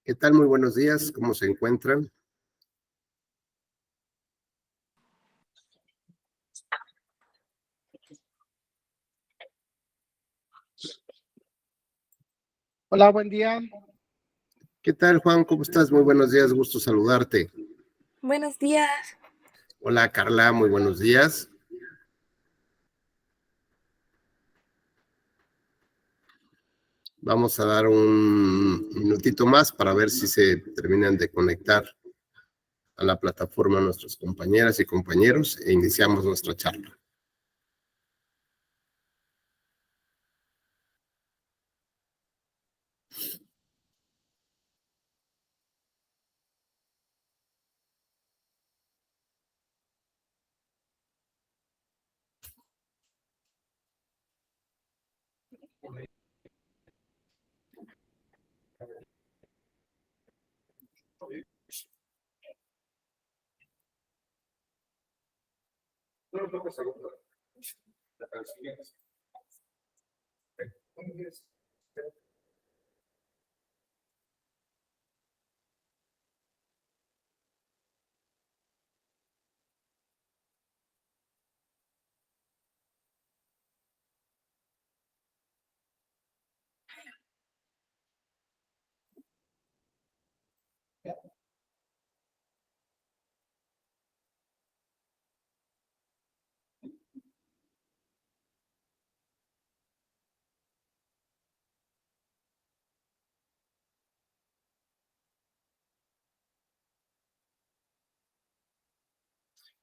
¿Qué tal? Muy buenos días, ¿cómo se encuentran? Hola, buen día. ¿Qué tal, Juan? ¿Cómo estás? Muy buenos días, gusto saludarte. Buenos días. Hola, Carla, muy buenos días. Vamos a dar un minutito más para ver si se terminan de conectar a la plataforma nuestras compañeras y compañeros e iniciamos nuestra charla.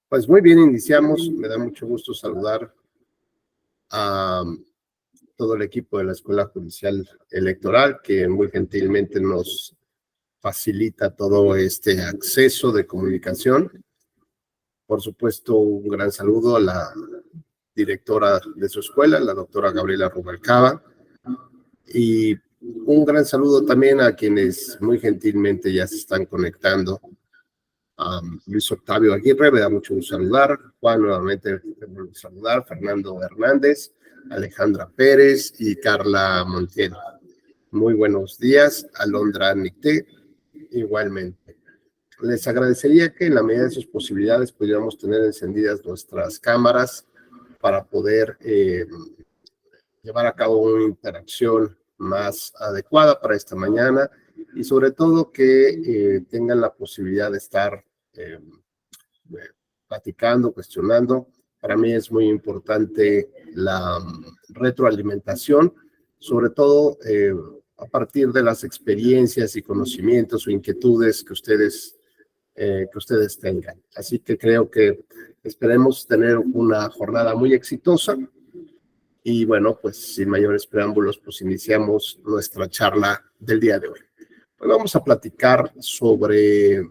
Pues muy bien, iniciamos. Me da mucho gusto saludar a todo el equipo de la Escuela Judicial Electoral que muy gentilmente nos facilita todo este acceso de comunicación. Por supuesto, un gran saludo a la directora de su escuela, la doctora Gabriela Rubalcaba, y un gran saludo también a quienes muy gentilmente ya se están conectando. Luis Octavio Aguirre, me da mucho gusto saludar. Juan, nuevamente te vuelvo a saludar. Fernando Hernández, Alejandra Pérez y Carla Montiel. Muy buenos días. Alondra Nicté, igualmente. Les agradecería que en la medida de sus posibilidades pudiéramos tener encendidas nuestras cámaras para poder llevar a cabo una interacción más adecuada para esta mañana y sobre todo que tengan la posibilidad de estar platicando, cuestionando. Para mí es muy importante la retroalimentación, sobre todo a partir de las experiencias y conocimientos o inquietudes que ustedes tengan. Así que creo que esperemos tener una jornada muy exitosa. Y bueno, pues sin mayores preámbulos, pues iniciamos nuestra charla del día de hoy. Pues vamos a platicar sobre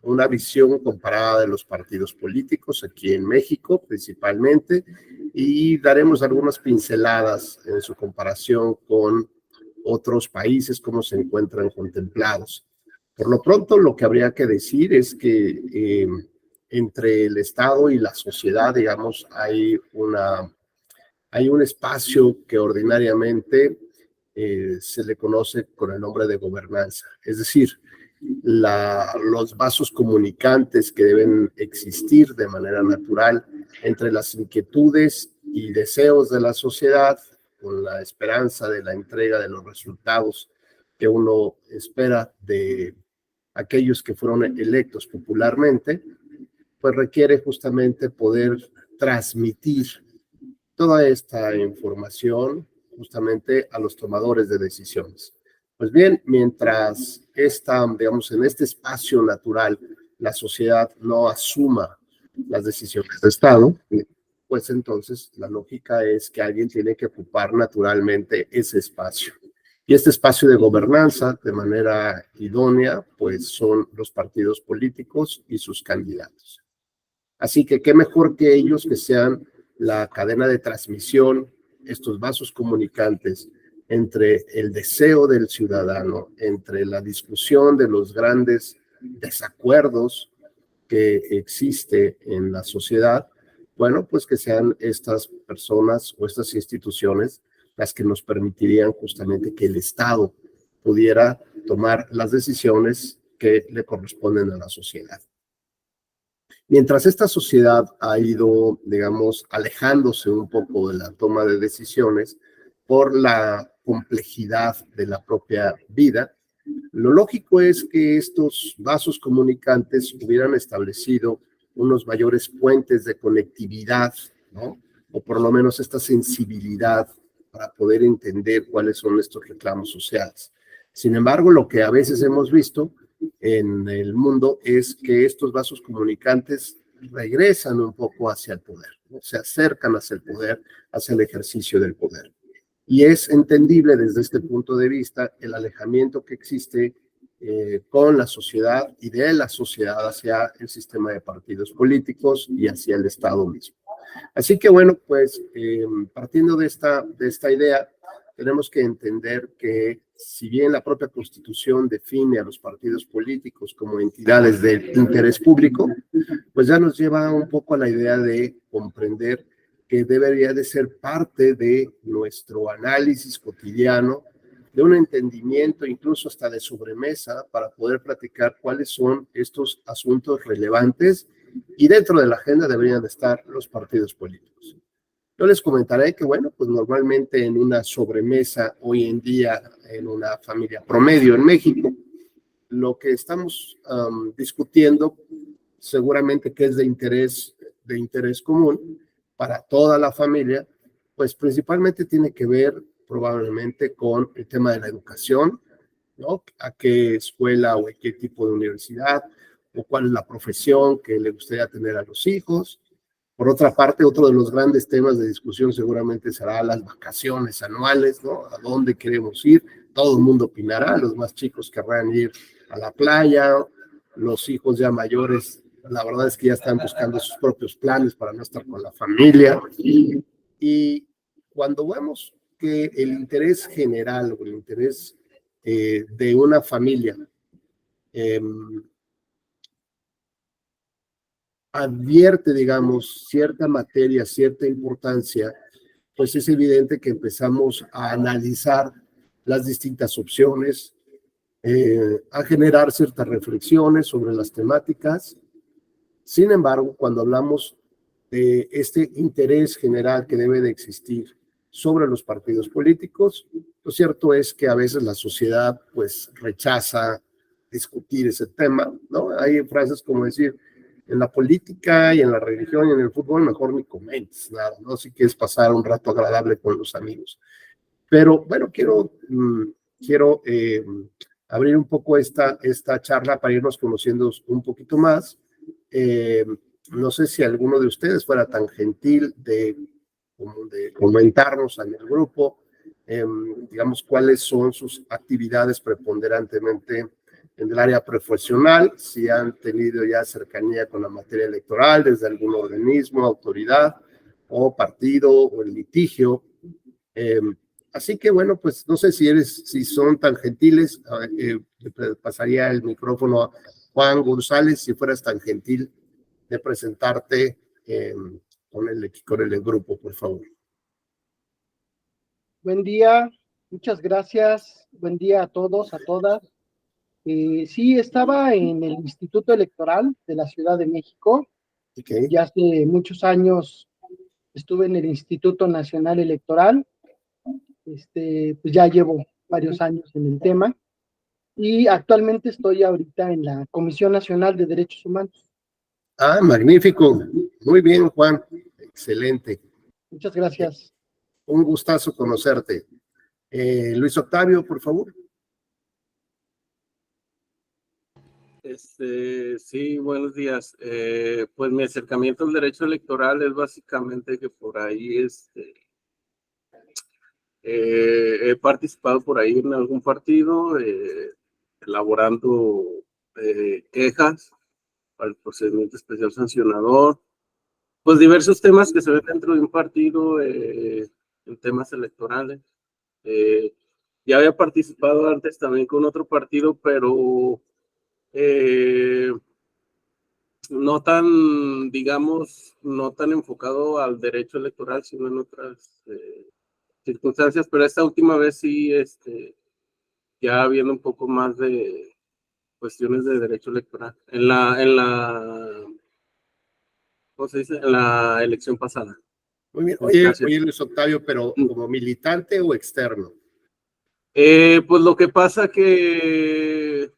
una visión comparada de los partidos políticos aquí en México principalmente y daremos algunas pinceladas en su comparación con otros países, cómo se encuentran contemplados. Por lo pronto, lo que habría que decir es que entre el Estado y la sociedad, digamos, hay un espacio que ordinariamente se le conoce con el nombre de gobernanza, es decir, los vasos comunicantes que deben existir de manera natural entre las inquietudes y deseos de la sociedad, con la esperanza de la entrega de los resultados que uno espera de aquellos que fueron electos popularmente, pues requiere justamente poder transmitir toda esta información justamente a los tomadores de decisiones. Pues bien, mientras digamos, en este espacio natural, la sociedad no asuma las decisiones de Estado, pues entonces la lógica es que alguien tiene que ocupar naturalmente ese espacio. Y este espacio de gobernanza, de manera idónea, pues son los partidos políticos y sus candidatos. Así que qué mejor que ellos que sean la cadena de transmisión, estos vasos comunicantes entre el deseo del ciudadano, entre la discusión de los grandes desacuerdos que existe en la sociedad, bueno, pues que sean estas personas o estas instituciones las que nos permitirían justamente que el Estado pudiera tomar las decisiones que le corresponden a la sociedad. Mientras esta sociedad ha ido, digamos, alejándose un poco de la toma de decisiones por la complejidad de la propia vida, lo lógico es que estos vasos comunicantes hubieran establecido unos mayores puentes de conectividad, ¿no? O por lo menos esta sensibilidad para poder entender cuáles son estos reclamos sociales. Sin embargo, lo que a veces hemos visto en el mundo es que estos vasos comunicantes regresan un poco hacia el poder, ¿no? Se acercan hacia el poder, hacia el ejercicio del poder. Y es entendible desde este punto de vista el alejamiento que existe con la sociedad y de la sociedad hacia el sistema de partidos políticos y hacia el Estado mismo. Así que bueno, pues partiendo de esta idea, tenemos que entender que si bien la propia Constitución define a los partidos políticos como entidades de interés público, pues ya nos lleva un poco a la idea de comprender que debería de ser parte de nuestro análisis cotidiano, de un entendimiento incluso hasta de sobremesa para poder platicar cuáles son estos asuntos relevantes y dentro de la agenda deberían de estar los partidos políticos. Yo les comentaré que, bueno, pues normalmente en una sobremesa hoy en día en una familia promedio en México, lo que estamos discutiendo seguramente que es de interés común para toda la familia, pues principalmente tiene que ver probablemente con el tema de la educación, ¿no? A qué escuela o a qué tipo de universidad, o cuál es la profesión que le gustaría tener a los hijos. Por otra parte, otro de los grandes temas de discusión seguramente será las vacaciones anuales, ¿no? ¿A dónde queremos ir? Todo el mundo opinará, los más chicos querrán ir a la playa, los hijos ya mayores, la verdad es que ya están buscando sus propios planes para no estar con la familia. Y cuando vemos que el interés general o el interés de una familia eh, advierte, digamos, cierta materia, cierta importancia, pues es evidente que empezamos a analizar las distintas opciones, a generar ciertas reflexiones sobre las temáticas. Sin embargo, cuando hablamos de este interés general que debe de existir sobre los partidos políticos, lo cierto es que a veces la sociedad pues rechaza discutir ese tema, ¿no? Hay frases como decir, en la política y en la religión y en el fútbol mejor ni comentes nada, ¿no? Si quieres pasar un rato agradable con los amigos. Pero bueno, quiero abrir un poco esta charla para irnos conociendo un poquito más. Eh, no sé si alguno de ustedes fuera tan gentil de comentarnos en el grupo, digamos, cuáles son sus actividades preponderantemente en el área profesional, si han tenido ya cercanía con la materia electoral desde algún organismo, autoridad o partido o el litigio. Así que bueno, pues no sé si son tan gentiles, le pasaría el micrófono a Juan González, si fueras tan gentil de presentarte con el grupo, por favor. Buen día, muchas gracias. Buen día a todos, a todas. Sí, estaba en el Instituto Electoral de la Ciudad de México. Okay. Ya hace muchos años estuve en el Instituto Nacional Electoral. Pues ya llevo varios años en el tema. Y actualmente estoy ahorita en la Comisión Nacional de Derechos Humanos. Ah, magnífico. Muy bien, Juan. Excelente. Muchas gracias. Un gustazo conocerte. Luis Octavio, por favor. Sí, buenos días. Pues mi acercamiento al derecho electoral es básicamente que por ahí he participado por ahí en algún partido, elaborando quejas para el procedimiento especial sancionador, pues diversos temas que se ven dentro de un partido en temas electorales. Ya había participado antes también con otro partido, pero no tan, digamos, no tan enfocado al derecho electoral, sino en otras circunstancias, pero esta última vez sí, ya viendo un poco más de cuestiones de derecho electoral. ¿Cómo se dice? En la elección pasada. Muy bien. Gracias. Oye, Luis Octavio, pero ¿como militante o externo? Pues lo que pasa que,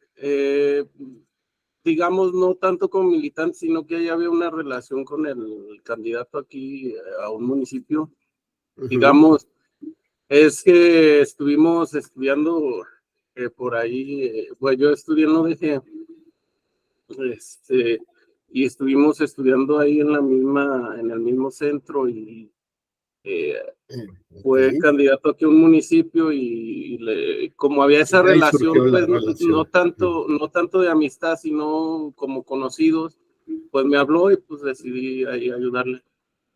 digamos, no tanto como militante, sino que ya había una relación con el candidato aquí a un municipio. Digamos, es que estuvimos estudiando por ahí, pues yo estudié en la UDG, y estuvimos estudiando ahí en el mismo centro, y fue candidato aquí a un municipio, y como había esa De ahí relación, surgió la pues relación. no tanto de amistad, sino como conocidos, pues me habló y pues decidí ahí ayudarle.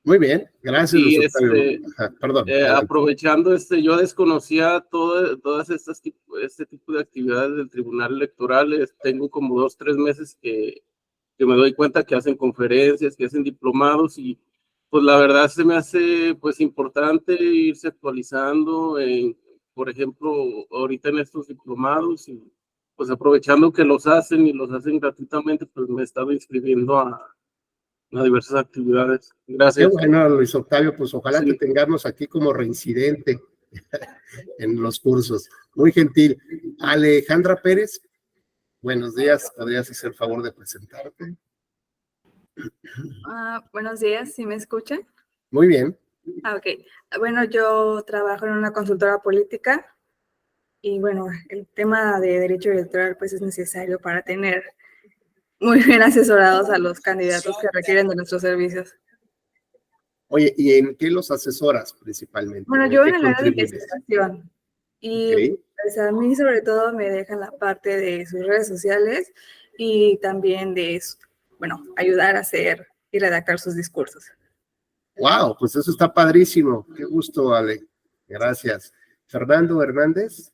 Muy bien, gracias, Y Luis Octavio. Perdón. aprovechando, yo desconocía todas este tipo de actividades del Tribunal Electoral. Tengo como 2, 3 meses que me doy cuenta que hacen conferencias, que hacen diplomados, y pues la verdad se me hace pues importante irse actualizando, por ejemplo, ahorita en estos diplomados, y pues aprovechando que los hacen y los hacen gratuitamente, pues me he estado inscribiendo a diversas actividades. Qué Gracias. bueno, Luis Octavio, pues ojalá Sí. te tengamos aquí como reincidente en los cursos. Muy gentil. Alejandra Pérez, buenos días. ¿Podrías hacer el favor de presentarte? Buenos días, ¿sí me escuchan? Muy bien. Ok. Bueno, yo trabajo en una consultora política y bueno, el tema de derecho electoral pues es necesario para tener muy bien asesorados a los candidatos que requieren de nuestros servicios. Oye, ¿y en qué los asesoras principalmente? Bueno, ¿En yo qué en el área de contribuyes? investigación y Ok. pues, a mí sobre todo me dejan la parte de sus redes sociales y también de, bueno, ayudar a hacer y redactar sus discursos. Wow, pues eso está padrísimo. Qué gusto, Ale. Gracias. Fernando Hernández.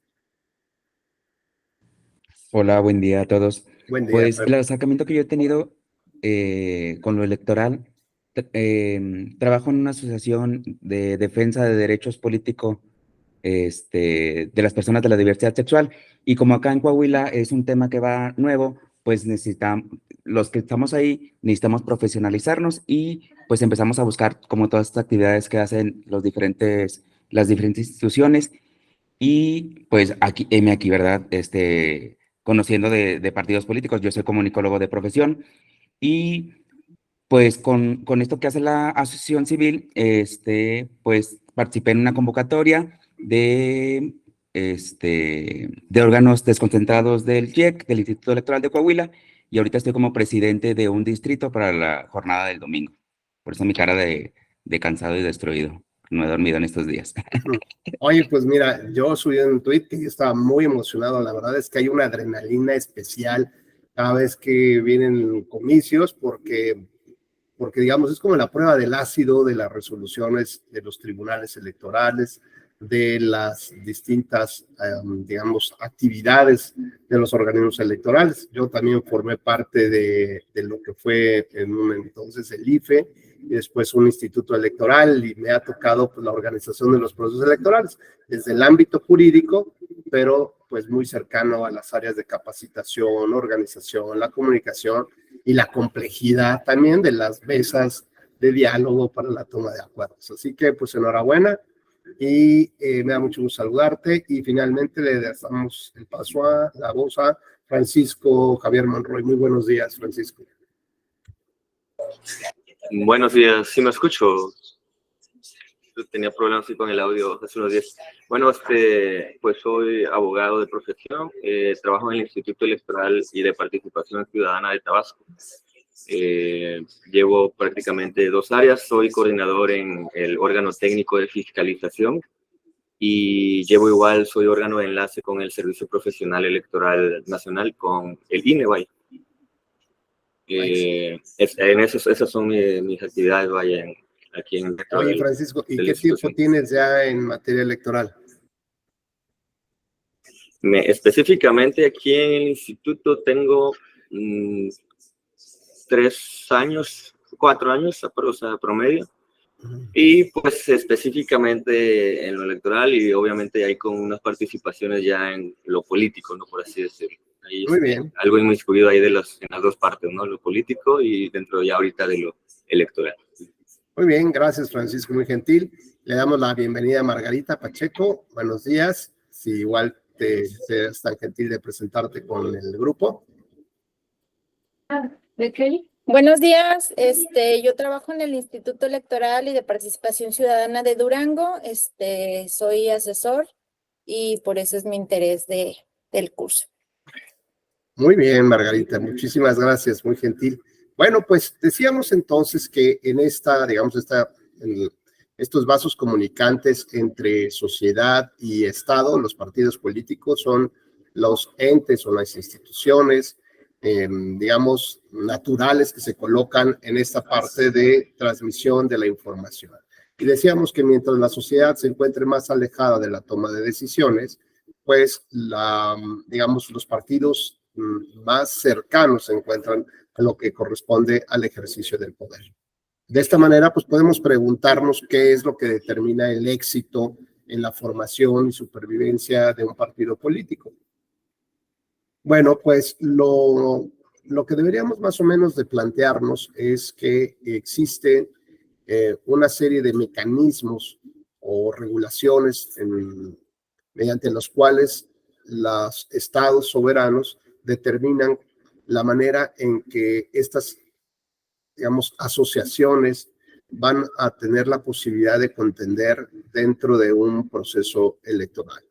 Hola, buen día a todos. Buen día, Pues Fer. el acercamiento que yo he tenido con lo electoral, trabajo en una asociación de defensa de derechos políticos de las personas de la diversidad sexual, y como acá en Coahuila es un tema que va nuevo, pues necesitamos, los que estamos ahí, necesitamos profesionalizarnos y pues empezamos a buscar como todas estas actividades que hacen las diferentes instituciones. Y pues aquí, aquí, ¿verdad? Conociendo de partidos políticos, yo soy comunicólogo de profesión, y pues con esto que hace la asociación civil, pues participé en una convocatoria de órganos desconcentrados del IEC, del Instituto Electoral de Coahuila, y ahorita estoy como presidente de un distrito para la jornada del domingo. Por eso mi cara de cansado y destruido. No he dormido en estos días. Oye, pues mira, yo subí un tweet que yo estaba muy emocionado. La verdad es que hay una adrenalina especial cada vez que vienen comicios, porque digamos, es como la prueba del ácido de las resoluciones de los tribunales electorales, de las distintas, digamos, actividades de los organismos electorales. Yo también formé parte de lo que fue en un entonces el IFE, y después un instituto electoral, y me ha tocado pues, la organización de los procesos electorales, desde el ámbito jurídico, pero pues muy cercano a las áreas de capacitación, organización, la comunicación y la complejidad también de las mesas de diálogo para la toma de acuerdos. Así que pues enhorabuena, y me da mucho gusto saludarte, y finalmente le damos el paso a la voz a Francisco Javier Monroy. Muy buenos días, Francisco. Buenos días, ¿sí me escucho? Tenía problemas con el audio hace unos días. Bueno, pues soy abogado de profesión, trabajo en el Instituto Electoral y de Participación Ciudadana de Tabasco. Llevo prácticamente 2 áreas, soy coordinador en el órgano técnico de fiscalización y soy órgano de enlace con el Servicio Profesional Electoral Nacional, con el INE. Esas son mis actividades, aquí en Oye, Francisco, ¿y qué tiempo tienes ya en materia electoral? Específicamente aquí en el instituto tengo 3 años, 4 años, o sea, promedio, Y pues específicamente en lo electoral y obviamente hay con unas participaciones ya en lo político, ¿no? Por así decirlo. Ahí Muy bien. algo inmiscuido ahí en las dos partes, ¿no? Lo político y dentro ya ahorita de lo electoral. Muy bien, gracias Francisco, muy gentil. Le damos la bienvenida a Margarita Pacheco. Buenos días. Si igual te seas tan gentil de presentarte con el grupo. Buenos días, yo trabajo en el Instituto Electoral y de Participación Ciudadana de Durango, soy asesor y por eso es mi interés del curso. Muy bien, Margarita, muchísimas gracias, muy gentil. Bueno, pues decíamos entonces que en estos vasos comunicantes entre sociedad y Estado, los partidos políticos son los entes o las instituciones, digamos, naturales que se colocan en esta parte de transmisión de la información. Y decíamos que mientras la sociedad se encuentre más alejada de la toma de decisiones, pues digamos, los partidos más cercanos se encuentran a lo que corresponde al ejercicio del poder. De esta manera, pues podemos preguntarnos qué es lo que determina el éxito en la formación y supervivencia de un partido político. Bueno, pues lo que deberíamos más o menos de plantearnos es que existe una serie de mecanismos o regulaciones mediante los cuales los estados soberanos determinan la manera en que estas, digamos, asociaciones van a tener la posibilidad de contender dentro de un proceso electoral.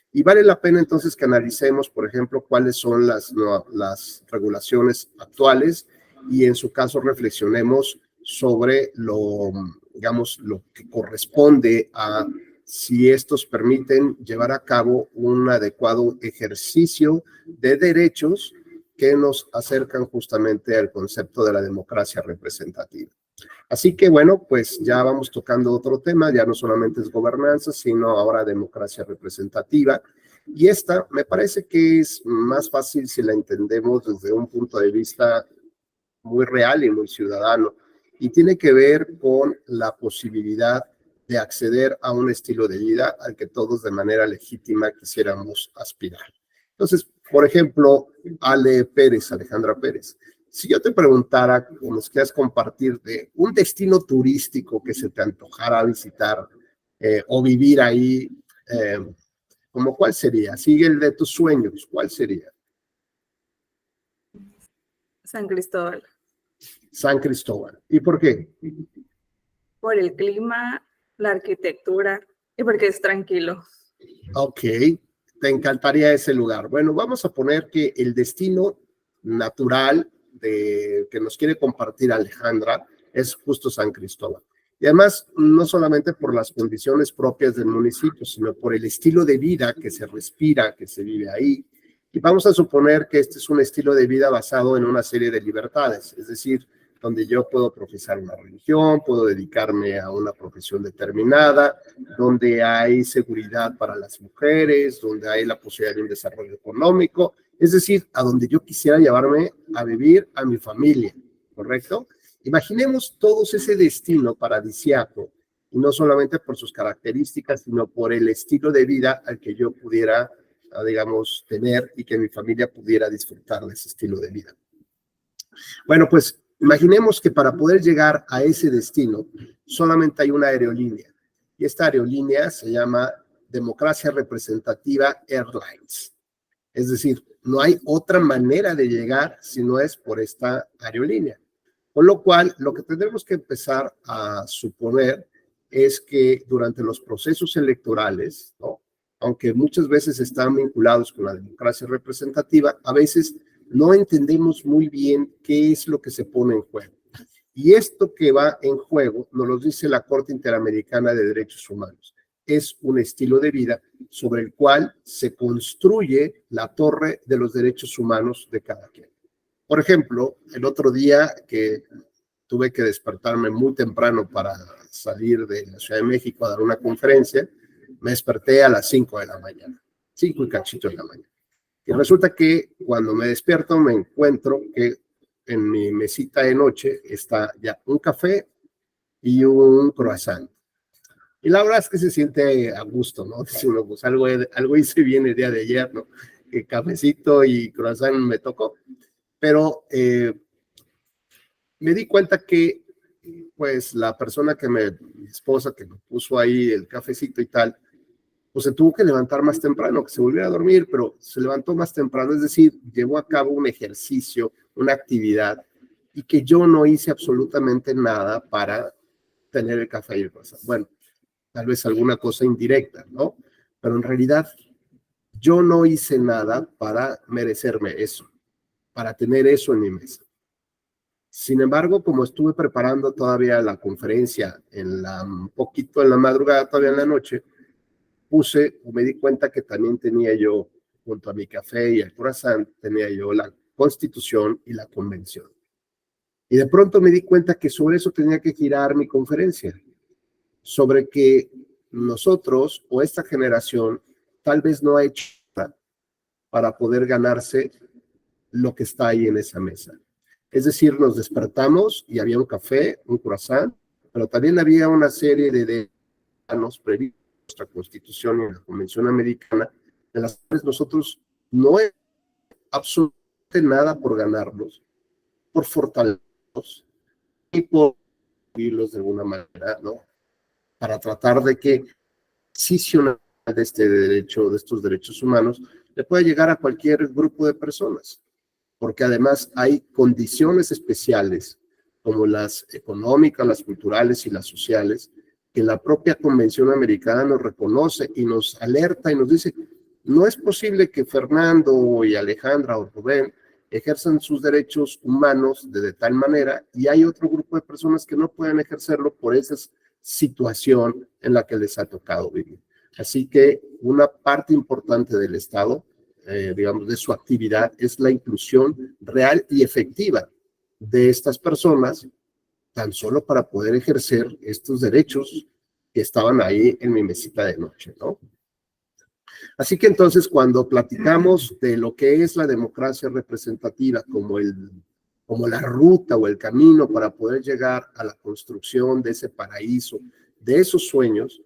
Y vale la pena entonces que analicemos, por ejemplo, cuáles son las regulaciones actuales y en su caso reflexionemos sobre lo que corresponde a si estos permiten llevar a cabo un adecuado ejercicio de derechos que nos acercan justamente al concepto de la democracia representativa. Así que bueno, pues ya vamos tocando otro tema, ya no solamente es gobernanza, sino ahora democracia representativa. Y esta me parece que es más fácil si la entendemos desde un punto de vista muy real y muy ciudadano. Y tiene que ver con la posibilidad de acceder a un estilo de vida al que todos de manera legítima quisiéramos aspirar. Entonces, por ejemplo, Alejandra Pérez, si yo te preguntara o nos quieras compartir de un destino turístico que se te antojara visitar o vivir ahí, ¿cómo cuál sería? Sigue el de tus sueños, ¿cuál sería? San Cristóbal. San Cristóbal. ¿Y por qué? Por el clima, la arquitectura y porque es tranquilo. Ok, te encantaría ese lugar. Bueno, vamos a poner que el destino natural que nos quiere compartir Alejandra es justo San Cristóbal. Y además, no solamente por las condiciones propias del municipio, sino por el estilo de vida que se respira, que se vive ahí. Y vamos a suponer que este es un estilo de vida basado en una serie de libertades, es decir, donde yo puedo profesar una religión, puedo dedicarme a una profesión determinada, donde hay seguridad para las mujeres, donde hay la posibilidad de un desarrollo económico, es decir, a donde yo quisiera llevarme a vivir a mi familia, ¿correcto? Imaginemos todos ese destino paradisiaco, y no solamente por sus características, sino por el estilo de vida al que yo pudiera, digamos, tener y que mi familia pudiera disfrutar de ese estilo de vida. Bueno, pues imaginemos que para poder llegar a ese destino solamente hay una aerolínea y esta aerolínea se llama Democracia Representativa Airlines. Es decir, no hay otra manera de llegar si no es por esta aerolínea. Con lo cual, lo que tendremos que empezar a suponer es que durante los procesos electorales, ¿no?, aunque muchas veces están vinculados con la democracia representativa, a veces no entendemos muy bien qué es lo que se pone en juego. Y esto que va en juego, nos lo dice la Corte Interamericana de Derechos Humanos. Es un estilo de vida sobre el cual se construye la torre de los derechos humanos de cada quien. Por ejemplo, el otro día que tuve que despertarme muy temprano para salir de la Ciudad de México a dar una conferencia, me desperté a las 5 de la mañana, 5 y cachito de la mañana. Y resulta que cuando me despierto me encuentro que en mi mesita de noche está ya un café y un croissant. Y la verdad es que se siente a gusto, ¿no? Dice uno, pues algo hice bien el día de ayer, ¿no? Que cafecito y croissant me tocó. Pero me di cuenta que, pues, la persona mi esposa que me puso ahí el cafecito y tal, pues se tuvo que levantar más temprano, que se volviera a dormir, pero se levantó más temprano, es decir, llevó a cabo un ejercicio, una actividad, y que yo no hice absolutamente nada para tener el café y el croissant. Bueno, tal vez alguna cosa indirecta, ¿no? Pero en realidad yo no hice nada para merecerme eso, para tener eso en mi mesa. Sin embargo, como estuve preparando todavía la conferencia un poquito en la madrugada, todavía en la noche, me di cuenta que también tenía yo, junto a mi café y el croissant, tenía yo la Constitución y la Convención. Y de pronto me di cuenta que sobre eso tenía que girar mi conferencia, sobre que nosotros o esta generación tal vez no ha hecho nada para poder ganarse lo que está ahí en esa mesa. Es decir, nos despertamos y había un café, un croissant, pero también había una serie de derechos previstos en nuestra Constitución y en la Convención Americana, de las cuales nosotros no hemos absolutamente nada por ganarlos, por fortalecerlos y por vivirlos de alguna manera, ¿no? Para tratar de que decisionar de de estos derechos humanos, le pueda llegar a cualquier grupo de personas, porque además hay condiciones especiales, como las económicas, las culturales y las sociales, que la propia Convención Americana nos reconoce y nos alerta y nos dice, no es posible que Fernando y Alejandra o Rubén ejerzan sus derechos humanos de tal manera y hay otro grupo de personas que no pueden ejercerlo por esa situación en la que les ha tocado vivir. Así que una parte importante del Estado, digamos, de su actividad es la inclusión real y efectiva de estas personas, tan solo para poder ejercer estos derechos que estaban ahí en mi mesita de noche, ¿no? Así que entonces cuando platicamos de lo que es la democracia representativa como la ruta o el camino para poder llegar a la construcción de ese paraíso, de esos sueños,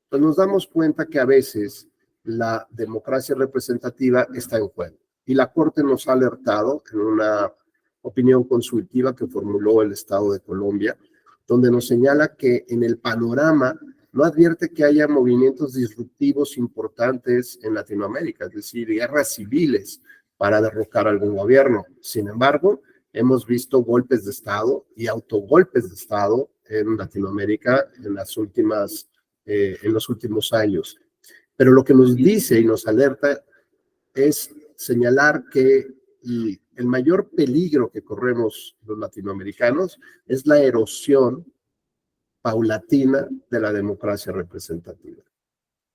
pues nos damos cuenta que a veces la democracia representativa está en juego. Y la Corte nos ha alertado en una opinión consultiva que formuló el Estado de Colombia, donde nos señala que en el panorama no advierte que haya movimientos disruptivos importantes en Latinoamérica, es decir, guerras civiles para derrocar algún gobierno. Sin embargo, hemos visto golpes de Estado y autogolpes de Estado en Latinoamérica en los últimos años. Pero lo que nos dice y nos alerta es señalar que el mayor peligro que corremos los latinoamericanos es la erosión paulatina de la democracia representativa.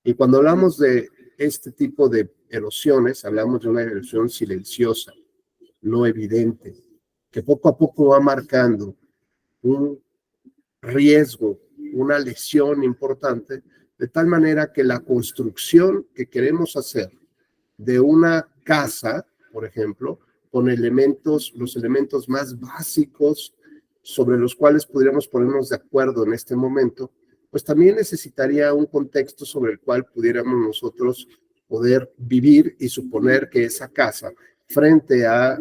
Y cuando hablamos de este tipo de erosiones, hablamos de una erosión silenciosa, no evidente, que poco a poco va marcando un riesgo, una lesión importante, de tal manera que la construcción que queremos hacer de una casa, por ejemplo, con los elementos más básicos sobre los cuales podríamos ponernos de acuerdo en este momento, pues también necesitaría un contexto sobre el cual pudiéramos nosotros poder vivir y suponer que esa casa, frente a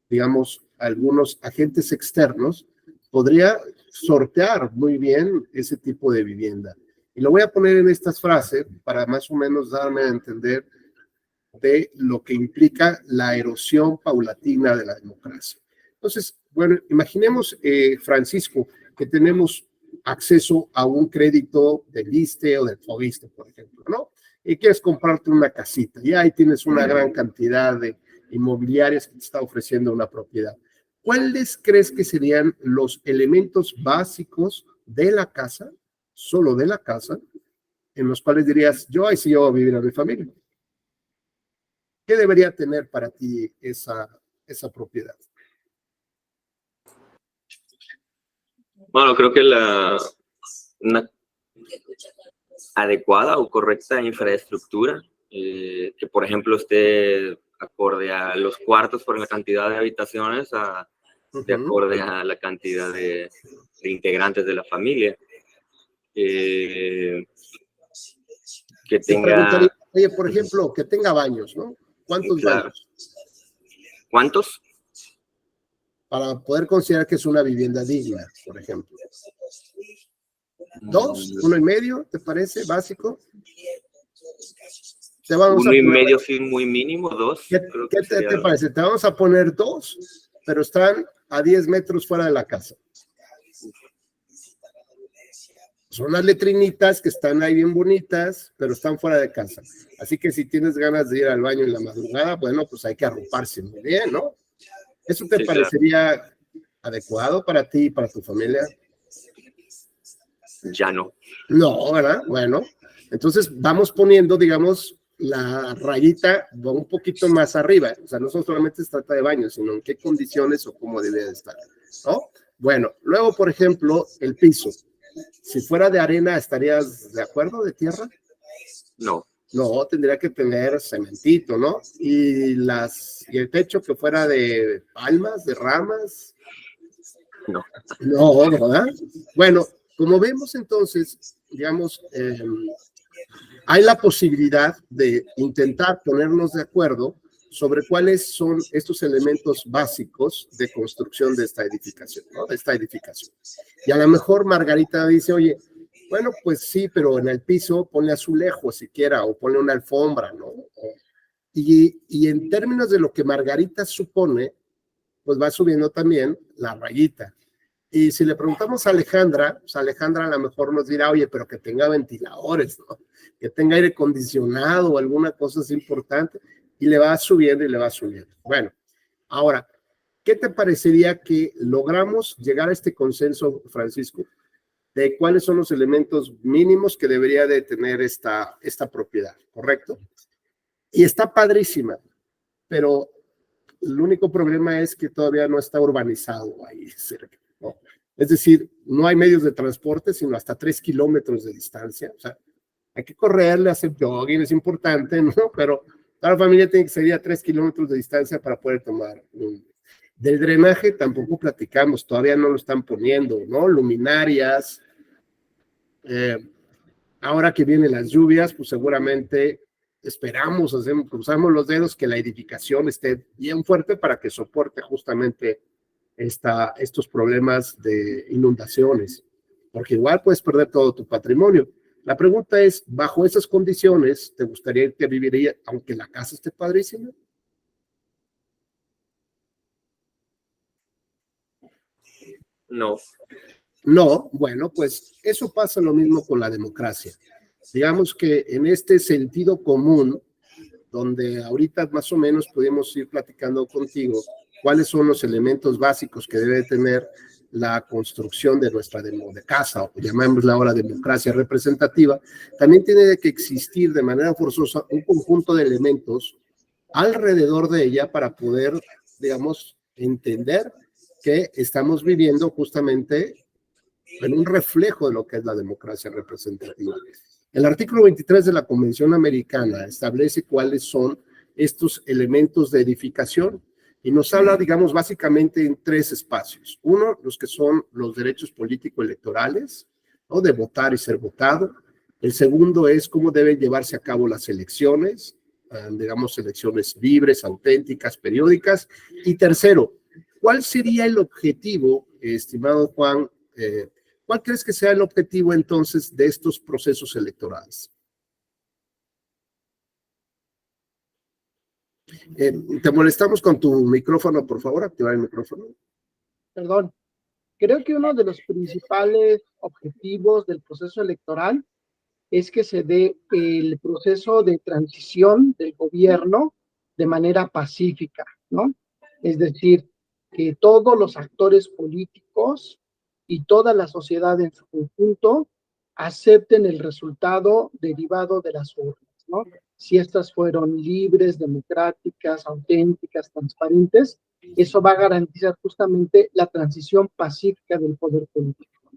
digamos, algunos agentes externos, podría sortear muy bien ese tipo de vivienda. Y lo voy a poner en estas frases para más o menos darme a entender de lo que implica la erosión paulatina de la democracia. Entonces, bueno, imaginemos, Francisco, que tenemos acceso a un crédito del ISSSTE o del FOBISSSTE, por ejemplo, ¿no? Y quieres comprarte una casita, y ahí tienes una gran cantidad de inmobiliarias que te está ofreciendo una propiedad. ¿Cuáles crees que serían los elementos básicos de la casa, solo de la casa, en los cuales dirías, yo ahí sí voy a vivir a mi familia? ¿Qué debería tener para ti esa propiedad? Bueno, creo que una adecuada o correcta infraestructura, que por ejemplo esté acorde a los cuartos por la cantidad de habitaciones, de acorde a la cantidad de integrantes de la familia. Que Te tenga... preguntaría, oye, por ejemplo, que tenga baños, ¿no? ¿Cuántos Claro. baños? ¿Cuántos? Para poder considerar que es una vivienda digna, por ejemplo. ¿2? ¿1.5? ¿Te parece básico? Te vamos a Uno y poner- medio, sí, muy mínimo, 2. ¿Qué, Creo qué que sería... te parece? Te vamos a poner 2, pero están a 10 metros fuera de la casa. Son unas letrinitas que están ahí bien bonitas, pero están fuera de casa. Así que si tienes ganas de ir al baño en la madrugada, bueno, pues hay que arroparse muy bien, ¿no? ¿Eso te Sí, parecería adecuado para ti y para tu familia? Ya no. No, ¿verdad? Bueno, entonces vamos poniendo, digamos, la rayita un poquito más arriba. O sea, no solamente se trata de baño, sino en qué condiciones o cómo debe de estar, ¿no? Bueno, luego, por ejemplo, el piso. Si fuera de arena, ¿estarías de acuerdo? ¿De tierra? No. No, tendría que tener cementito, ¿no? Y el techo que fuera de palmas, de ramas. No. No, ¿verdad? Bueno, como vemos entonces, digamos, hay la posibilidad de intentar ponernos de acuerdo sobre cuáles son estos elementos básicos de construcción de esta edificación, ¿no? De esta edificación. Y a lo mejor Margarita dice, oye, bueno, pues sí, pero en el piso ponle azulejo siquiera, o ponle una alfombra, ¿no? Y en términos de lo que Margarita supone, pues va subiendo también la rayita. Y si le preguntamos a Alejandra, pues Alejandra a lo mejor nos dirá, oye, pero que tenga ventiladores, ¿no? Que tenga aire acondicionado o alguna cosa así importante, y le va subiendo y le va subiendo. Bueno, ahora, ¿qué te parecería que logramos llegar a este consenso, Francisco, de cuáles son los elementos mínimos que debería de tener esta propiedad, ¿correcto? Y está padrísima, pero el único problema es que todavía no está urbanizado ahí cerca, ¿no? Es decir, no hay medios de transporte, sino hasta 3 kilómetros de distancia. O sea, hay que correrle, hacer jogging, es importante, ¿no? Pero toda la familia tiene que salir a 3 kilómetros de distancia para poder tomar. Del drenaje tampoco platicamos, todavía no lo están poniendo, ¿no? Luminarias. Ahora que vienen las lluvias, pues seguramente esperamos, cruzamos los dedos que la edificación esté bien fuerte para que soporte justamente estos problemas de inundaciones, porque igual puedes perder todo tu patrimonio. La pregunta es, bajo esas condiciones, ¿te gustaría irte a vivir ahí, aunque la casa esté padrísima? No. No, bueno, pues eso pasa lo mismo con la democracia. Digamos que en este sentido común, donde ahorita más o menos podemos ir platicando contigo cuáles son los elementos básicos que debe tener la construcción de nuestra de casa, o llamémosla ahora democracia representativa, también tiene que existir de manera forzosa un conjunto de elementos alrededor de ella para poder, digamos, entender que estamos viviendo justamente en un reflejo de lo que es la democracia representativa. El artículo 23 de la Convención Americana establece cuáles son estos elementos de edificación y nos habla, digamos, básicamente en 3 espacios. Uno, los que son los derechos político-electorales, ¿no? De votar y ser votado. El segundo es cómo deben llevarse a cabo las elecciones, digamos, elecciones libres, auténticas, periódicas. Y tercero, ¿cuál sería el objetivo, estimado Juan? ¿Cuál crees que sea el objetivo entonces de estos procesos electorales? Te molestamos con tu micrófono, por favor, activar el micrófono. Perdón. Creo que uno de los principales objetivos del proceso electoral es que se dé el proceso de transición del gobierno de manera pacífica, ¿no? Es decir, que todos los actores políticos y toda la sociedad en su conjunto acepten el resultado derivado de las urnas, ¿no? Si estas fueron libres, democráticas, auténticas, transparentes, eso va a garantizar justamente la transición pacífica del poder político.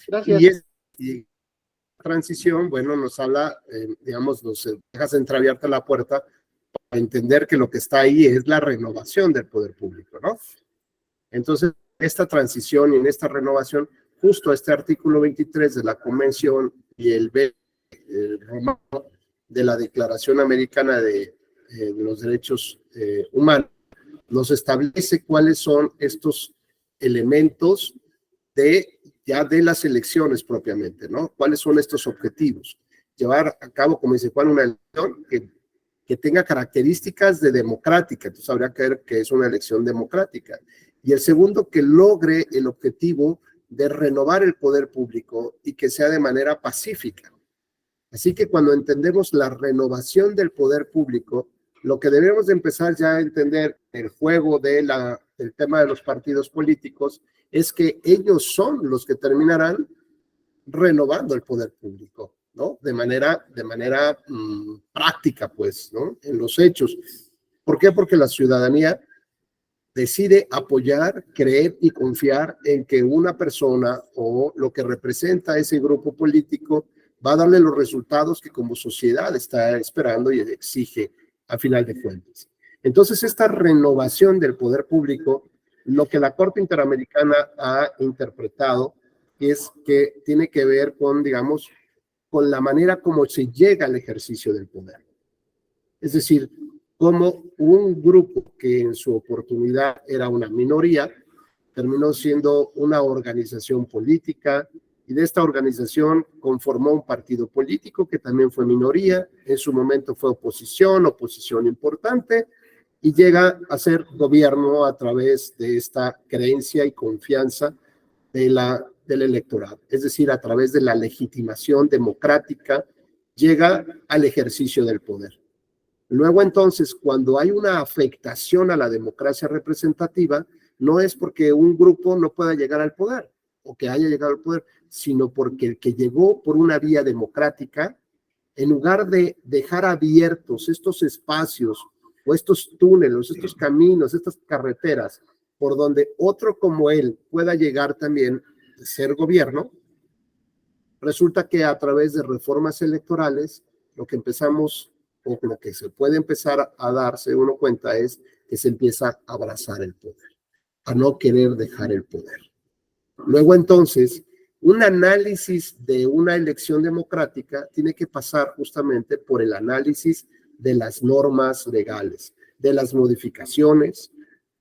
Gracias. Y transición, bueno, nos habla, digamos, nos dejas entreabierta la puerta para entender que lo que está ahí es la renovación del poder público, ¿no? Entonces, esta transición y en esta renovación justo a este artículo 23 de la Convención y el B romano de la Declaración Americana de los Derechos Humanos, nos establece cuáles son estos elementos ya de las elecciones propiamente, ¿no? ¿Cuáles son estos objetivos? Llevar a cabo, como dice Juan, una elección que tenga características de democrática, entonces habría que ver que es una elección democrática. Y el segundo, que logre el objetivo de renovar el poder público y que sea de manera pacífica. Así que cuando entendemos la renovación del poder público, lo que debemos de empezar ya a entender el juego del tema de los partidos políticos es que ellos son los que terminarán renovando el poder público, ¿no? De manera práctica, pues, ¿no? En los hechos. ¿Por qué? Porque la ciudadanía decide apoyar, creer y confiar en que una persona o lo que representa ese grupo político va a darle los resultados que como sociedad está esperando y exige a final de cuentas. Entonces, esta renovación del poder público, lo que la Corte Interamericana ha interpretado es que tiene que ver con, digamos, con la manera como se llega al ejercicio del poder. Es decir, como un grupo que en su oportunidad era una minoría, terminó siendo una organización política, y de esta organización conformó un partido político que también fue minoría, en su momento fue oposición importante, y llega a ser gobierno a través de esta creencia y confianza del electorado, es decir, a través de la legitimación democrática, llega al ejercicio del poder. Luego entonces, cuando hay una afectación a la democracia representativa, no es porque un grupo no pueda llegar al poder o que haya llegado al poder, sino porque el que llegó por una vía democrática, en lugar de dejar abiertos estos espacios o estos túneles, estos caminos, estas carreteras, por donde otro como él pueda llegar también a ser gobierno, resulta que a través de reformas electorales, lo que empezamos o lo que se puede empezar a darse uno cuenta es que se empieza a abrazar el poder, a no querer dejar el poder. Luego entonces, un análisis de una elección democrática tiene que pasar justamente por el análisis de las normas legales, de las modificaciones,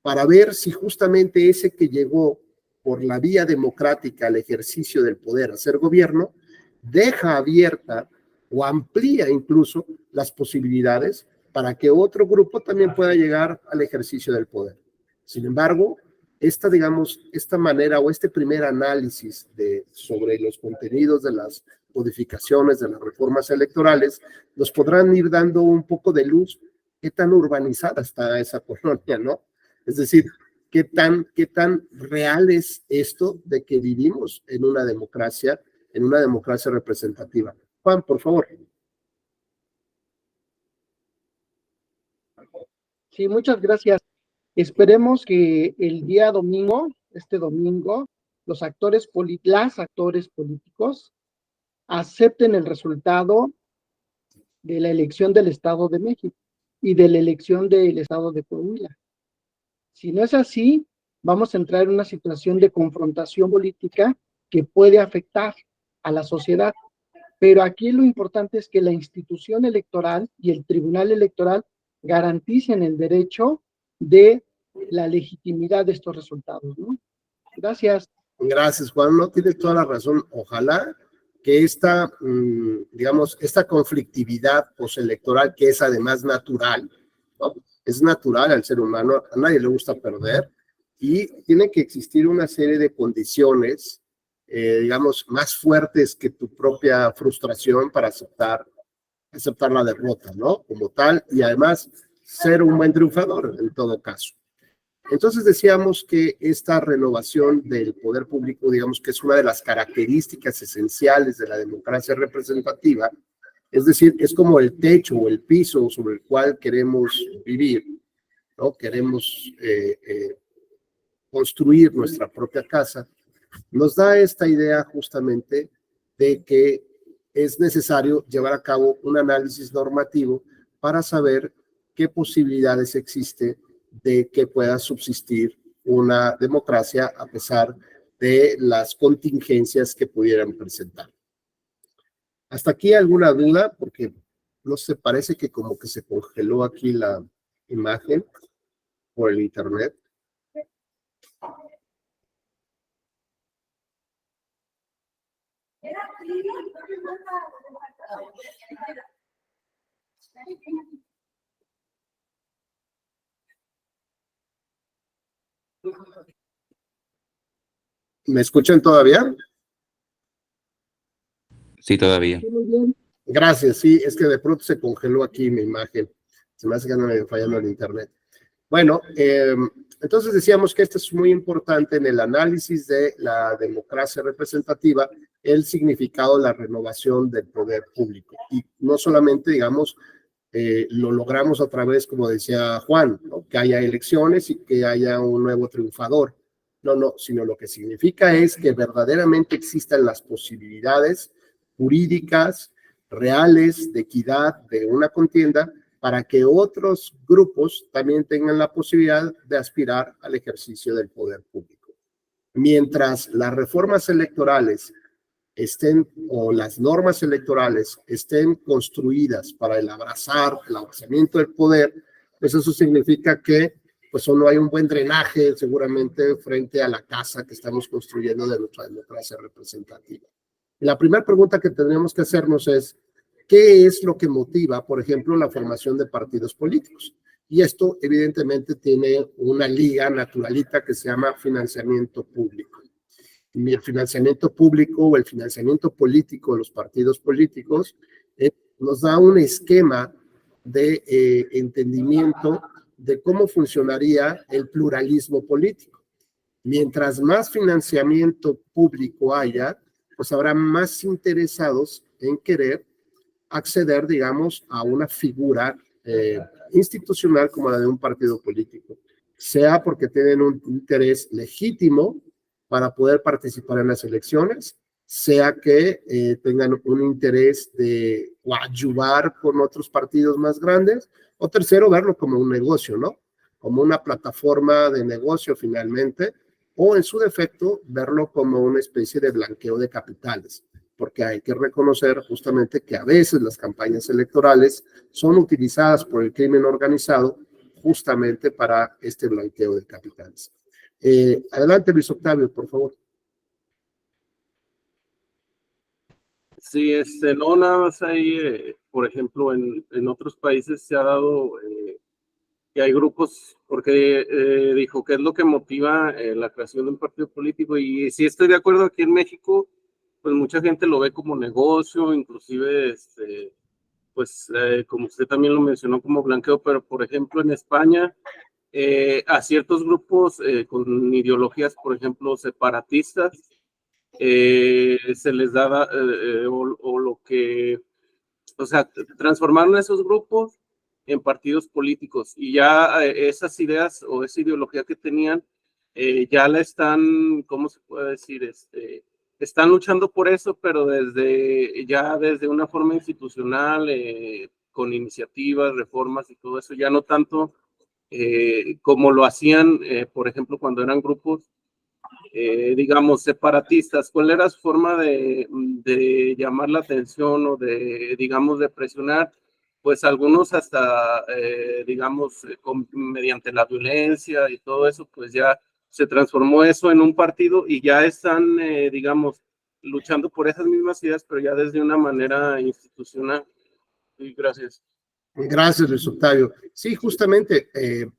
para ver si justamente ese que llegó por la vía democrática al ejercicio del poder, a ser gobierno, deja abierta o amplía incluso las posibilidades para que otro grupo también pueda llegar al ejercicio del poder. Sin embargo, esta manera o este primer análisis sobre los contenidos de las modificaciones de las reformas electorales nos podrán ir dando un poco de luz qué tan urbanizada está esa colonia, ¿no? Es decir, qué tan real es esto de que vivimos en una democracia representativa. Juan, por favor. Sí, muchas gracias. Esperemos que el día domingo, este domingo, las actores políticos acepten el resultado de la elección del Estado de México y de la elección del Estado de Coahuila. Si no es así, vamos a entrar en una situación de confrontación política que puede afectar a la sociedad. Pero aquí lo importante es que la institución electoral y el tribunal electoral garanticen el derecho de la legitimidad de estos resultados, ¿no? Gracias. Gracias, Juan. No, tienes toda la razón. Ojalá que esta conflictividad postelectoral, que es además natural, ¿no? Es natural al ser humano, a nadie le gusta perder, y tiene que existir una serie de condiciones más fuertes que tu propia frustración para aceptar la derrota, ¿no? Como tal, y además ser un buen triunfador en todo caso. Entonces decíamos que esta renovación del poder público, digamos que es una de las características esenciales de la democracia representativa, es decir, es como el techo o el piso sobre el cual queremos vivir, ¿no? Queremos construir nuestra propia casa. Nos da esta idea justamente de que es necesario llevar a cabo un análisis normativo para saber qué posibilidades existe de que pueda subsistir una democracia a pesar de las contingencias que pudieran presentar. ¿Hasta aquí alguna duda? Porque no sé, parece que como que se congeló aquí la imagen por el internet. ¿Me escuchan todavía? Sí, todavía. Muy bien. Gracias, sí, es que de pronto se congeló aquí mi imagen. Se me hace que anda fallando el internet. Bueno, entonces decíamos que esto es muy importante en el análisis de la democracia representativa, el significado de la renovación del poder público. Y no solamente, digamos, lo logramos a través, como decía Juan, ¿no? Que haya elecciones y que haya un nuevo triunfador. No, sino lo que significa es que verdaderamente existan las posibilidades jurídicas, reales, de equidad, de una contienda, para que otros grupos también tengan la posibilidad de aspirar al ejercicio del poder público. Mientras las reformas electorales estén, o las normas electorales estén construidas para el abrazamiento del poder, pues eso significa que pues no hay un buen drenaje seguramente frente a la casa que estamos construyendo de nuestra democracia representativa. La primera pregunta que tendríamos que hacernos es, ¿qué es lo que motiva, por ejemplo, la formación de partidos políticos? Y esto evidentemente tiene una liga naturalita que se llama financiamiento público. Y el financiamiento público o el financiamiento político de los partidos políticos nos da un esquema de entendimiento de cómo funcionaría el pluralismo político. Mientras más financiamiento público haya, pues habrá más interesados en querer acceder, digamos, a una figura institucional como la de un partido político, sea porque tienen un interés legítimo para poder participar en las elecciones, sea que tengan un interés de coadyuvar con otros partidos más grandes, o tercero, verlo como un negocio, ¿no? Como una plataforma de negocio finalmente, o en su defecto, verlo como una especie de blanqueo de capitales, porque hay que reconocer justamente que a veces las campañas electorales son utilizadas por el crimen organizado justamente para este blanqueo de capitales. Adelante, Luis Octavio, por favor. Sí, no, nada más ahí, por ejemplo, en otros países se ha dado que hay grupos, porque dijo que es lo que motiva la creación de un partido político, y sí estoy de acuerdo, aquí en México, pues mucha gente lo ve como negocio, inclusive, pues como usted también lo mencionó, como blanqueo, pero por ejemplo en España, a ciertos grupos con ideologías, por ejemplo, separatistas, se les da, o lo que, o sea, transformaron esos grupos en partidos políticos, y ya esas ideas o esa ideología que tenían, ya la están, ¿cómo se puede decir? Están luchando por eso, pero desde una forma institucional, con iniciativas, reformas y todo eso, ya no tanto como lo hacían, por ejemplo, cuando eran grupos, digamos, separatistas. ¿Cuál era su forma de llamar la atención o de, digamos, de presionar? Pues algunos hasta, digamos, mediante la violencia y todo eso, pues ya se transformó eso en un partido y ya están, digamos, luchando por esas mismas ideas, pero ya desde una manera institucional. Sí, gracias. Gracias, Luis Octavio. Sí, justamente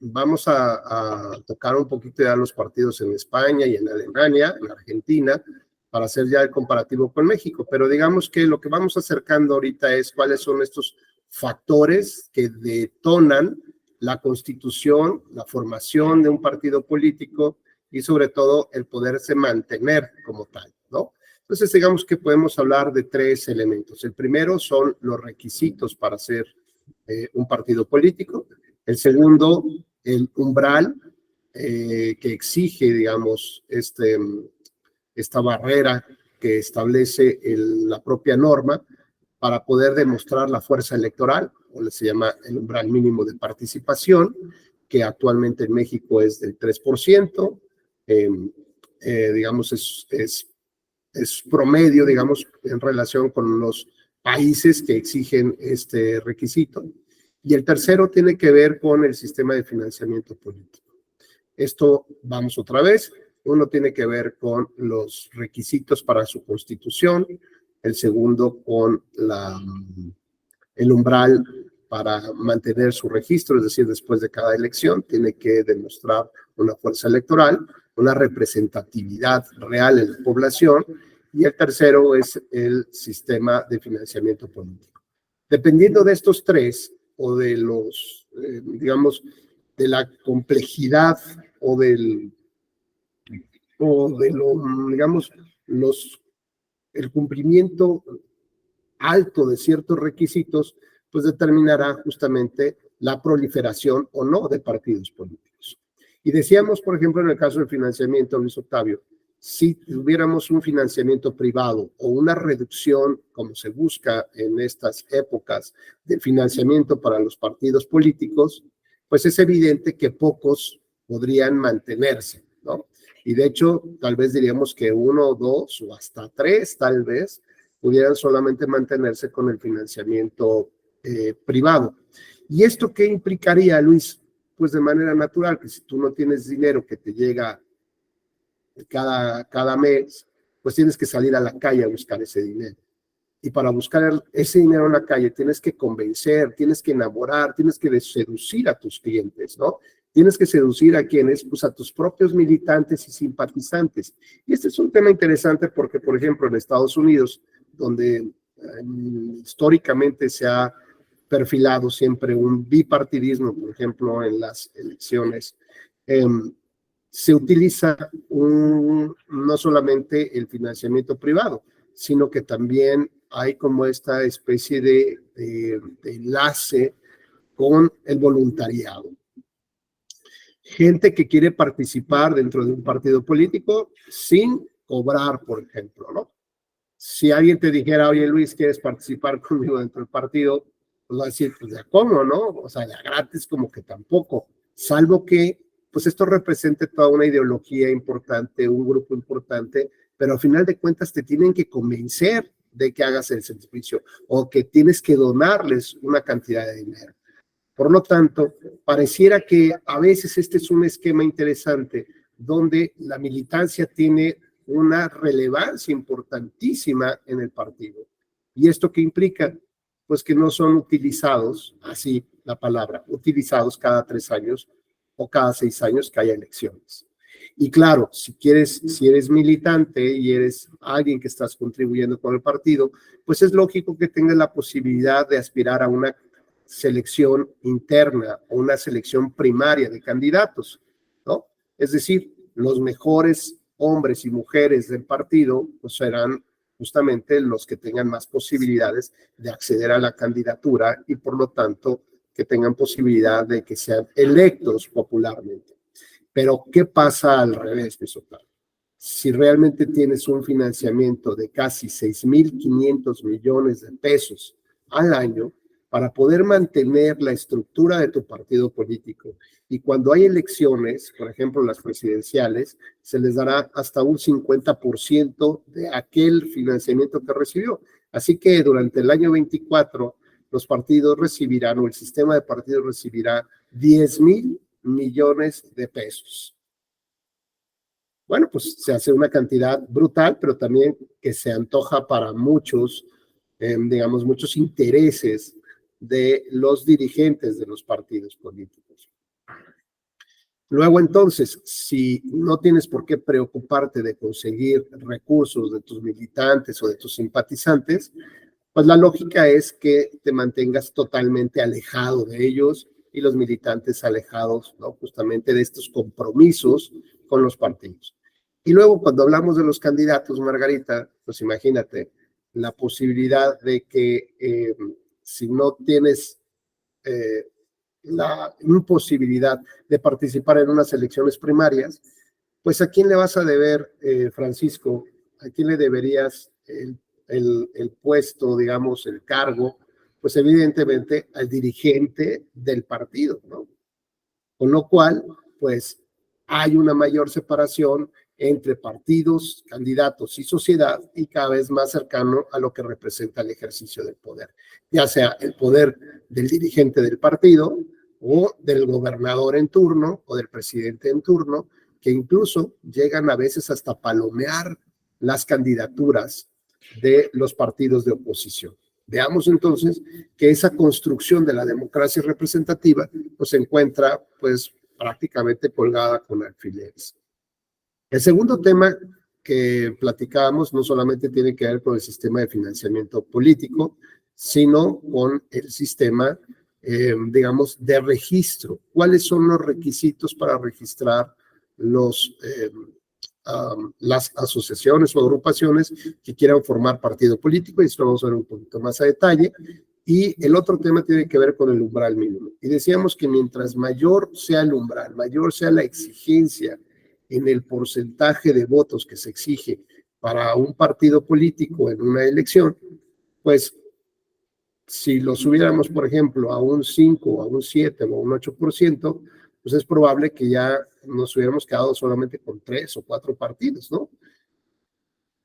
vamos a tocar un poquito ya los partidos en España y en Alemania, en Argentina, para hacer ya el comparativo con México. Pero digamos que lo que vamos acercando ahorita es cuáles son estos factores que detonan la constitución, la formación de un partido político y sobre todo el poderse mantener como tal, ¿no? Entonces, digamos que podemos hablar de tres elementos. El primero son los requisitos para ser un partido político. El segundo, el umbral que exige, digamos, esta barrera que establece la propia norma para poder demostrar la fuerza electoral, o se llama el umbral mínimo de participación, que actualmente en México es del 3%. digamos, es promedio, digamos, en relación con los países que exigen este requisito. Y el tercero tiene que ver con el sistema de financiamiento político. Esto, vamos otra vez, uno tiene que ver con los requisitos para su constitución, el segundo con el umbral para mantener su registro, es decir, después de cada elección, tiene que demostrar una fuerza electoral, una representatividad real en la población, y el tercero es el sistema de financiamiento político. Dependiendo de estos tres, o de los, digamos, de la complejidad o de lo, digamos, el cumplimiento alto de ciertos requisitos, pues determinará justamente la proliferación o no de partidos políticos. Y decíamos, por ejemplo, en el caso del financiamiento, Luis Octavio, si tuviéramos un financiamiento privado o una reducción, como se busca en estas épocas, del financiamiento para los partidos políticos, pues es evidente que pocos podrían mantenerse, ¿no? Y de hecho, tal vez diríamos que 1, 2 o hasta 3, tal vez, pudieran solamente mantenerse con el financiamiento privado. ¿Y esto qué implicaría, Luis? Pues de manera natural, que si tú no tienes dinero que te llega cada mes, pues tienes que salir a la calle a buscar ese dinero. Y para buscar ese dinero en la calle tienes que convencer, tienes que enamorar, tienes que seducir a tus clientes, ¿no? Tienes que seducir a quienes, pues a tus propios militantes y simpatizantes. Y este es un tema interesante porque, por ejemplo, en Estados Unidos, donde históricamente se ha perfilado siempre un bipartidismo, por ejemplo, en las elecciones, se utiliza no solamente el financiamiento privado, sino que también hay como esta especie de enlace con el voluntariado. Gente que quiere participar dentro de un partido político sin cobrar, por ejemplo, ¿no? Si alguien te dijera, oye Luis, ¿quieres participar conmigo dentro del partido? Pues va a decir, pues ya cómo, ¿no? O sea, ya gratis como que tampoco, salvo que pues esto represente toda una ideología importante, un grupo importante, pero al final de cuentas te tienen que convencer de que hagas el servicio o que tienes que donarles una cantidad de dinero. Por lo tanto, pareciera que a veces este es un esquema interesante donde la militancia tiene una relevancia importantísima en el partido. ¿Y esto qué implica? Pues que no son utilizados, así la palabra, utilizados cada 3 años o cada 6 años que haya elecciones. Y claro, si eres militante y eres alguien que estás contribuyendo con el partido, pues es lógico que tengas la posibilidad de aspirar a una selección interna o una selección primaria de candidatos, ¿no? Es decir, los mejores hombres y mujeres del partido pues serán justamente los que tengan más posibilidades de acceder a la candidatura y por lo tanto que tengan posibilidad de que sean electos popularmente. Pero, ¿qué pasa al revés, Pisotar? Si realmente tienes un financiamiento de casi 6.500 millones de pesos al año para poder mantener la estructura de tu partido político, y cuando hay elecciones, por ejemplo las presidenciales, se les dará hasta un 50% de aquel financiamiento que recibió. Así que durante el año 24, los partidos recibirán, o el sistema de partidos recibirá 10,000 millones de pesos. Bueno, pues se hace una cantidad brutal, pero también que se antoja para muchos, digamos, muchos intereses de los dirigentes de los partidos políticos. Luego, entonces, si no tienes por qué preocuparte de conseguir recursos de tus militantes o de tus simpatizantes, pues la lógica es que te mantengas totalmente alejado de ellos y los militantes alejados, ¿no? Justamente de estos compromisos con los partidos. Y luego, cuando hablamos de los candidatos, Margarita, pues imagínate la posibilidad de que si no tienes la imposibilidad de participar en unas elecciones primarias, pues ¿a quién le vas a deber, Francisco? ¿A quién le deberías el puesto, digamos, el cargo? Pues evidentemente al dirigente del partido, ¿no? Con lo cual, pues hay una mayor separación entre partidos, candidatos y sociedad, y cada vez más cercano a lo que representa el ejercicio del poder, ya sea el poder del dirigente del partido o del gobernador en turno o del presidente en turno, que incluso llegan a veces hasta palomear las candidaturas de los partidos de oposición. Veamos entonces que esa construcción de la democracia representativa pues, se encuentra pues prácticamente colgada con alfileres. El segundo tema que platicábamos no solamente tiene que ver con el sistema de financiamiento político, sino con el sistema, digamos, de registro. ¿Cuáles son los requisitos para registrar las asociaciones o agrupaciones que quieran formar partido político? Y esto vamos a ver un poquito más a detalle. Y el otro tema tiene que ver con el umbral mínimo. Y decíamos que mientras mayor sea el umbral, mayor sea la exigencia en el porcentaje de votos que se exige para un partido político en una elección, pues si lo subiéramos, por ejemplo, a un 5, a un 7 o a un 8%, pues es probable que ya nos hubiéramos quedado solamente con 3 o 4 partidos, ¿no?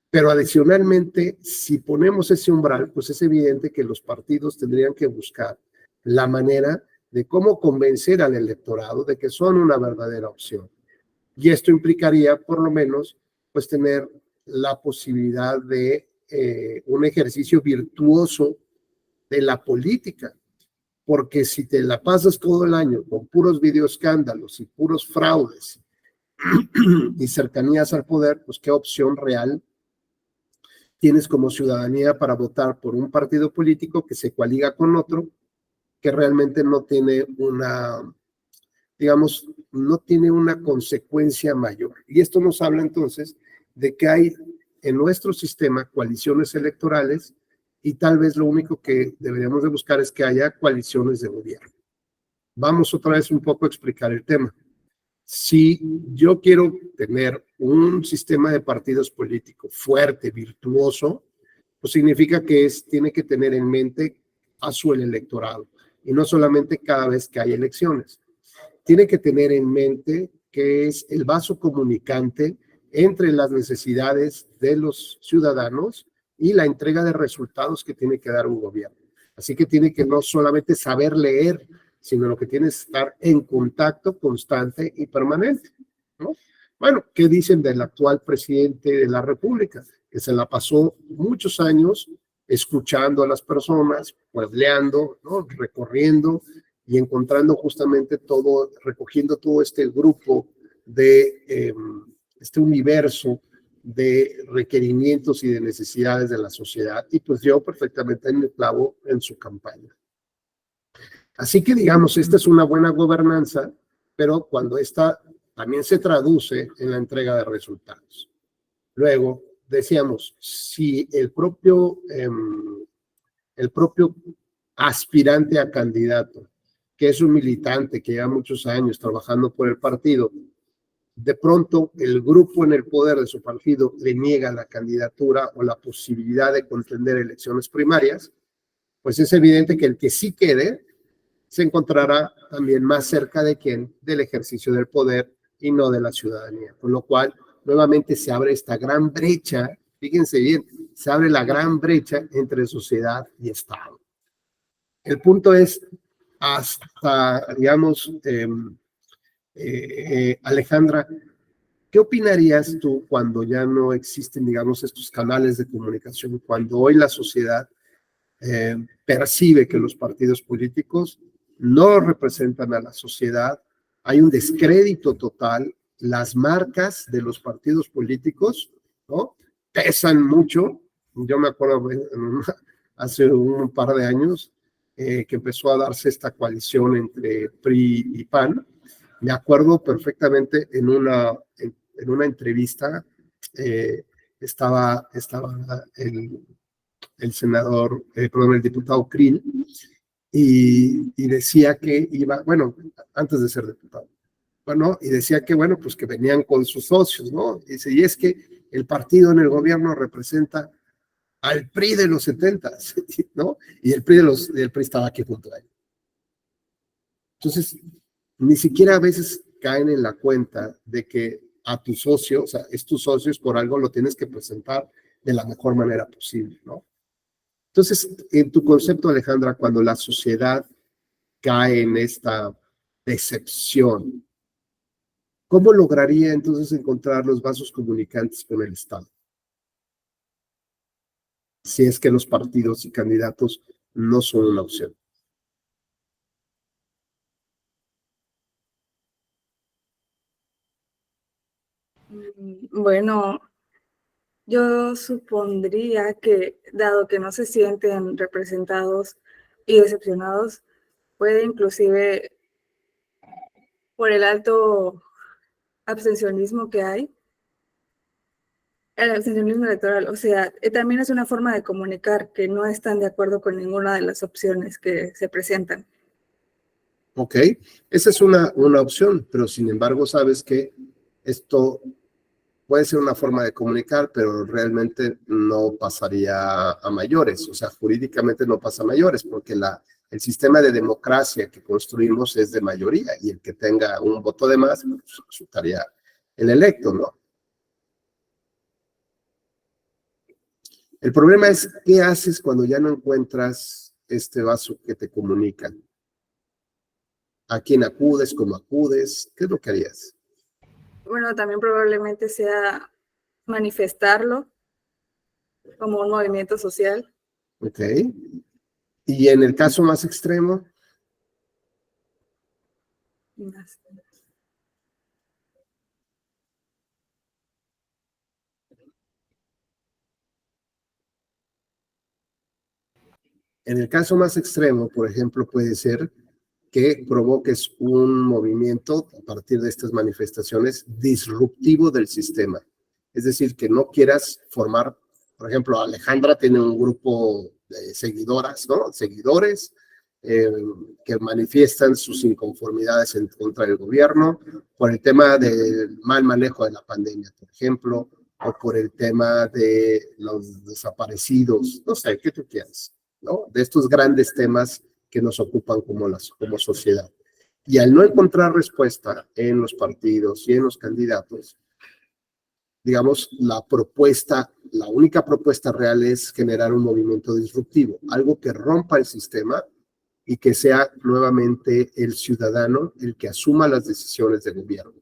Pero adicionalmente, si ponemos ese umbral, pues es evidente que los partidos tendrían que buscar la manera de cómo convencer al electorado de que son una verdadera opción. Y esto implicaría, por lo menos, pues tener la posibilidad de un ejercicio virtuoso de la política. Porque si te la pasas todo el año con puros videoescándalos y puros fraudes y cercanías al poder, pues qué opción real tienes como ciudadanía para votar por un partido político que se coaliga con otro que realmente no tiene una, digamos, no tiene una consecuencia mayor. Y esto nos habla entonces de que hay en nuestro sistema coaliciones electorales y tal vez lo único que deberíamos de buscar es que haya coaliciones de gobierno. Vamos otra vez un poco a explicar el tema. Si yo quiero tener un sistema de partidos políticos fuerte, virtuoso, pues significa que tiene que tener en mente a su electorado y no solamente cada vez que hay elecciones. Tiene que tener en mente que es el vaso comunicante entre las necesidades de los ciudadanos y la entrega de resultados que tiene que dar un gobierno. Así que tiene que no solamente saber leer, sino lo que tiene es estar en contacto constante y permanente, ¿no? Bueno, ¿qué dicen del actual presidente de la República? Que se la pasó muchos años escuchando a las personas, puebleando, ¿no? Recorriendo y encontrando justamente todo, recogiendo todo este grupo de, este universo de requerimientos y de necesidades de la sociedad, y pues dio perfectamente en el clavo en su campaña. Así que digamos, esta es una buena gobernanza, pero cuando esta también se traduce en la entrega de resultados. Luego, decíamos, si el propio aspirante a candidato, que es un militante que lleva muchos años trabajando por el partido, de pronto el grupo en el poder de su partido le niega la candidatura o la posibilidad de contender elecciones primarias, pues es evidente que el que sí quede se encontrará también más cerca de quién, del ejercicio del poder y no de la ciudadanía. Con lo cual, nuevamente se abre esta gran brecha, fíjense bien, se abre la gran brecha entre sociedad y Estado. El punto es, hasta, digamos, Alejandra, ¿qué opinarías tú cuando ya no existen, digamos, estos canales de comunicación, cuando hoy la sociedad percibe que los partidos políticos no representan a la sociedad, hay un descrédito total, las marcas de los partidos políticos, ¿no? Pesan mucho? Yo me acuerdo hace un par de años que empezó a darse esta coalición entre PRI y PAN. Me acuerdo perfectamente en una entrevista estaba el senador, perdón, el diputado Krill, y decía que iba, bueno, antes de ser diputado, bueno, y decía que, bueno, pues que venían con sus socios, ¿no? Y dice, y es que el partido en el gobierno representa al PRI de los 70s, ¿no? Y el PRI estaba aquí junto a él. Entonces, ni siquiera a veces caen en la cuenta de que a tu socio, o sea, es tu socio, es por algo, lo tienes que presentar de la mejor manera posible, ¿no? Entonces, en tu concepto, Alejandra, cuando la sociedad cae en esta decepción, ¿cómo lograría entonces encontrar los vasos comunicantes con el Estado? Si es que los partidos y candidatos no son una opción. Bueno, yo supondría que, dado que no se sienten representados y decepcionados, puede inclusive por el alto abstencionismo que hay, el abstencionismo electoral, o sea, también es una forma de comunicar que no están de acuerdo con ninguna de las opciones que se presentan. Ok, esa es una opción, pero sin embargo, sabes que esto puede ser una forma de comunicar, pero realmente no pasaría a mayores, o sea, jurídicamente no pasa a mayores, porque el sistema de democracia que construimos es de mayoría, y el que tenga un voto de más, pues, resultaría el electo, ¿no? El problema es, ¿qué haces cuando ya no encuentras este vaso que te comunica? ¿A quién acudes? ¿Cómo acudes? ¿Qué es lo que harías? Bueno, también probablemente sea manifestarlo como un movimiento social. Ok. Y en el caso más extremo, por ejemplo, puede ser que provoques un movimiento a partir de estas manifestaciones disruptivo del sistema. Es decir, que no quieras formar, por ejemplo, Alejandra tiene un grupo de seguidoras, ¿no? Seguidores que manifiestan sus inconformidades en contra del gobierno por el tema del mal manejo de la pandemia, por ejemplo, o por el tema de los desaparecidos, no sé, ¿qué tú quieras? ¿No? De estos grandes temas que nos ocupan como sociedad. Y al no encontrar respuesta en los partidos y en los candidatos, digamos, la única propuesta real es generar un movimiento disruptivo, algo que rompa el sistema y que sea nuevamente el ciudadano el que asuma las decisiones del gobierno.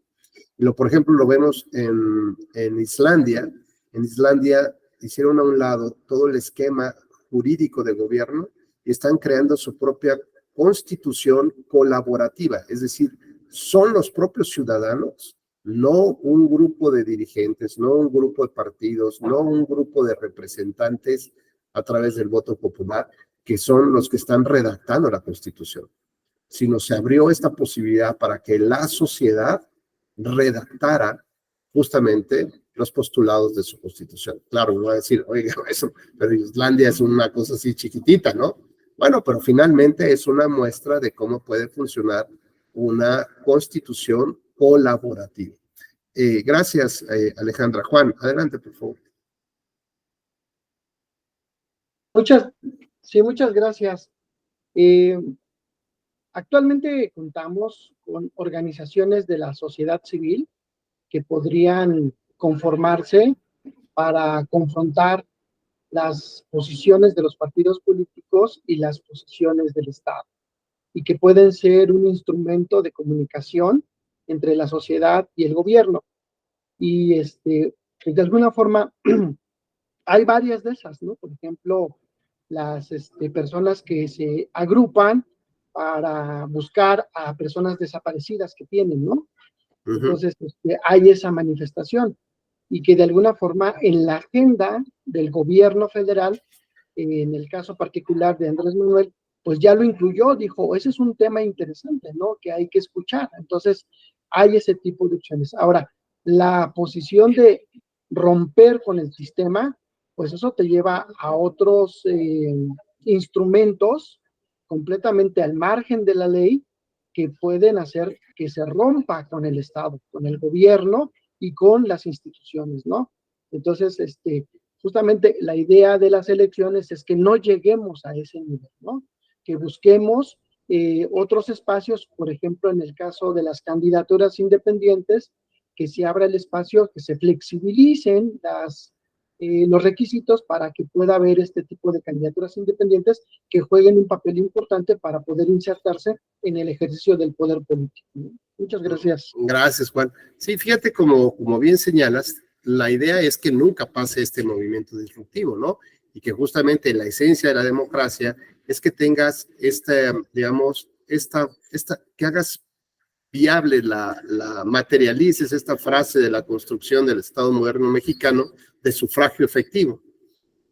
Por ejemplo, lo vemos en Islandia. En Islandia hicieron a un lado todo el esquema jurídico de gobierno y están creando su propia constitución colaborativa, es decir, son los propios ciudadanos, no un grupo de dirigentes, no un grupo de partidos, no un grupo de representantes a través del voto popular, que son los que están redactando la constitución, sino se abrió esta posibilidad para que la sociedad redactara justamente los postulados de su constitución. Claro, uno va a decir, oiga, eso, pero Islandia es una cosa así chiquitita, ¿no? Bueno, pero finalmente es una muestra de cómo puede funcionar una constitución colaborativa. Gracias, Alejandra. Juan, adelante, por favor. Muchas gracias. Actualmente contamos con organizaciones de la sociedad civil que podrían conformarse para confrontar las posiciones de los partidos políticos y las posiciones del Estado, y que pueden ser un instrumento de comunicación entre la sociedad y el gobierno. Y de alguna forma hay varias de esas, ¿no? Por ejemplo, las personas que se agrupan para buscar a personas desaparecidas que tienen, ¿no? Entonces, hay esa manifestación y que de alguna forma en la agenda del gobierno federal, en el caso particular de Andrés Manuel, pues ya lo incluyó, dijo, ese es un tema interesante, ¿no? Que hay que escuchar. Entonces, hay ese tipo de opciones. Ahora, la posición de romper con el sistema, pues eso te lleva a otros instrumentos completamente al margen de la ley que pueden hacer que se rompa con el Estado, con el gobierno y con las instituciones, ¿no? Entonces, justamente la idea de las elecciones es que no lleguemos a ese nivel, ¿no? Que busquemos otros espacios, por ejemplo, en el caso de las candidaturas independientes, que se abra el espacio, que se flexibilicen los requisitos para que pueda haber este tipo de candidaturas independientes que jueguen un papel importante para poder insertarse en el ejercicio del poder político, ¿no? Muchas gracias. Gracias, Juan. Sí, fíjate, como bien señalas, la idea es que nunca pase este movimiento disruptivo, ¿no? Y que justamente la esencia de la democracia es que tengas digamos, que hagas viable, materialices esta frase de la construcción del Estado moderno mexicano de sufragio efectivo.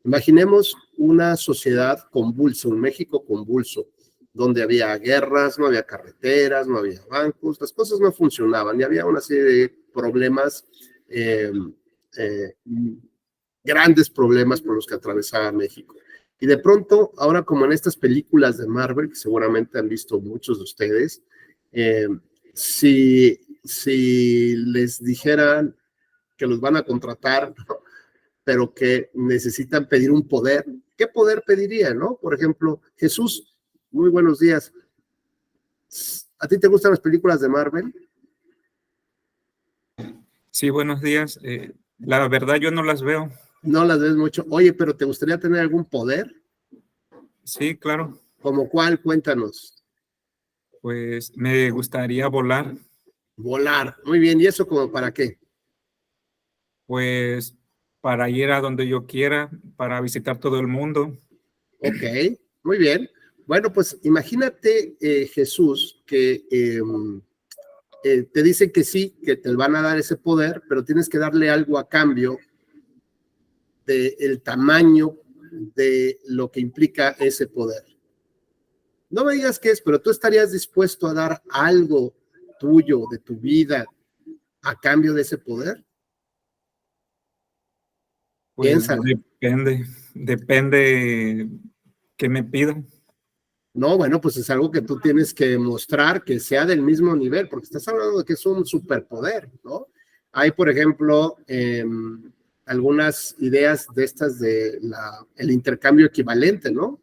Imaginemos una sociedad convulsa, un México convulso, donde había guerras, no había carreteras, no había bancos, las cosas no funcionaban y había una serie de problemas, grandes problemas por los que atravesaba México. Y de pronto, ahora como en estas películas de Marvel, que seguramente han visto muchos de ustedes, si les dijeran que los van a contratar, ¿no?, pero que necesitan pedir un poder, ¿qué poder pedirían, no? Por ejemplo, Jesús, muy buenos días. ¿A ti te gustan las películas de Marvel? Sí, buenos días. La verdad yo no las veo. No las ves mucho. Oye, pero ¿te gustaría tener algún poder? Sí, claro. ¿Como cuál? Cuéntanos. Pues me gustaría volar. Volar. Muy bien. ¿Y eso como para qué? Pues para ir a donde yo quiera, para visitar todo el mundo. Ok, muy bien. Bueno, pues imagínate, Jesús, que te dicen que sí, que te van a dar ese poder, pero tienes que darle algo a cambio del tamaño de lo que implica ese poder. No me digas qué es, pero tú estarías dispuesto a dar algo tuyo, de tu vida, a cambio de ese poder. Pues Piénsalo. depende que me pidan. No, bueno, pues es algo que tú tienes que mostrar que sea del mismo nivel, porque estás hablando de que es un superpoder, ¿no? Hay, por ejemplo, algunas ideas de estas el intercambio equivalente, ¿no?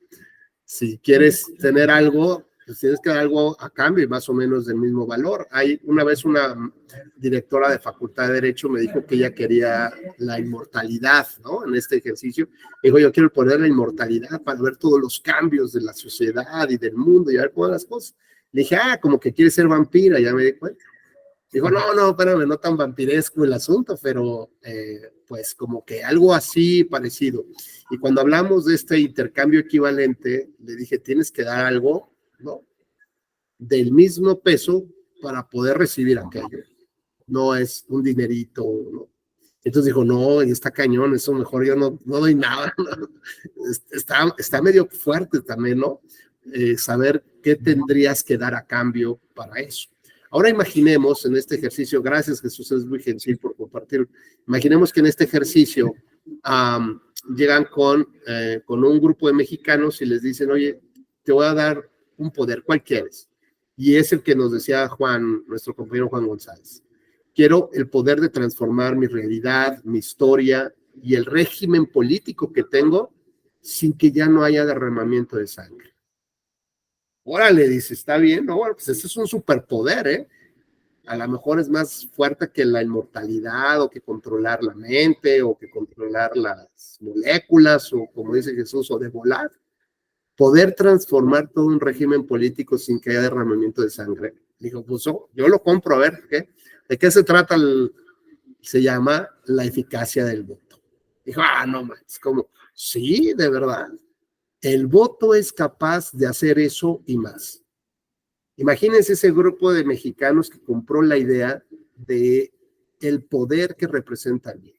Si quieres tener algo, pues tienes que dar algo a cambio y más o menos del mismo valor. Hay una vez una directora de Facultad de Derecho me dijo que ella quería la inmortalidad, ¿no? En este ejercicio. Dijo, yo quiero el poder de la inmortalidad para ver todos los cambios de la sociedad y del mundo y a ver cómo las cosas. Le dije, como que quiere ser vampira, ya me di cuenta. Dijo, no, espérame, no tan vampiresco el asunto, pero pues como que algo así parecido. Y cuando hablamos de este intercambio equivalente, le dije, tienes que dar algo, ¿no?, del mismo peso para poder recibir aquello. No es un dinerito, ¿no? Entonces dijo, no, está cañón, eso mejor yo no doy nada. Está medio fuerte también, ¿no? Saber qué tendrías que dar a cambio para eso. Ahora imaginemos en este ejercicio, gracias Jesús, es muy gentil por compartir, imaginemos que en este ejercicio llegan con un grupo de mexicanos y les dicen, oye, te voy a dar un poder, ¿cuál quieres? Y es el que nos decía Juan, nuestro compañero Juan González. Quiero el poder de transformar mi realidad, mi historia y el régimen político que tengo sin que ya no haya derramamiento de sangre. Órale, dice, está bien, no, bueno, pues ese es un superpoder, ¿eh? A lo mejor es más fuerte que la inmortalidad, o que controlar la mente, o que controlar las moléculas, o como dice Jesús, o de volar. Poder transformar todo un régimen político sin que haya derramamiento de sangre. Dijo, pues yo lo compro, a ver, ¿qué? ¿De qué se trata? Se llama la eficacia del voto. Dijo, no manches, ¿cómo? Sí, de verdad. El voto es capaz de hacer eso y más. Imagínense ese grupo de mexicanos que compró la idea de el poder que representa el voto.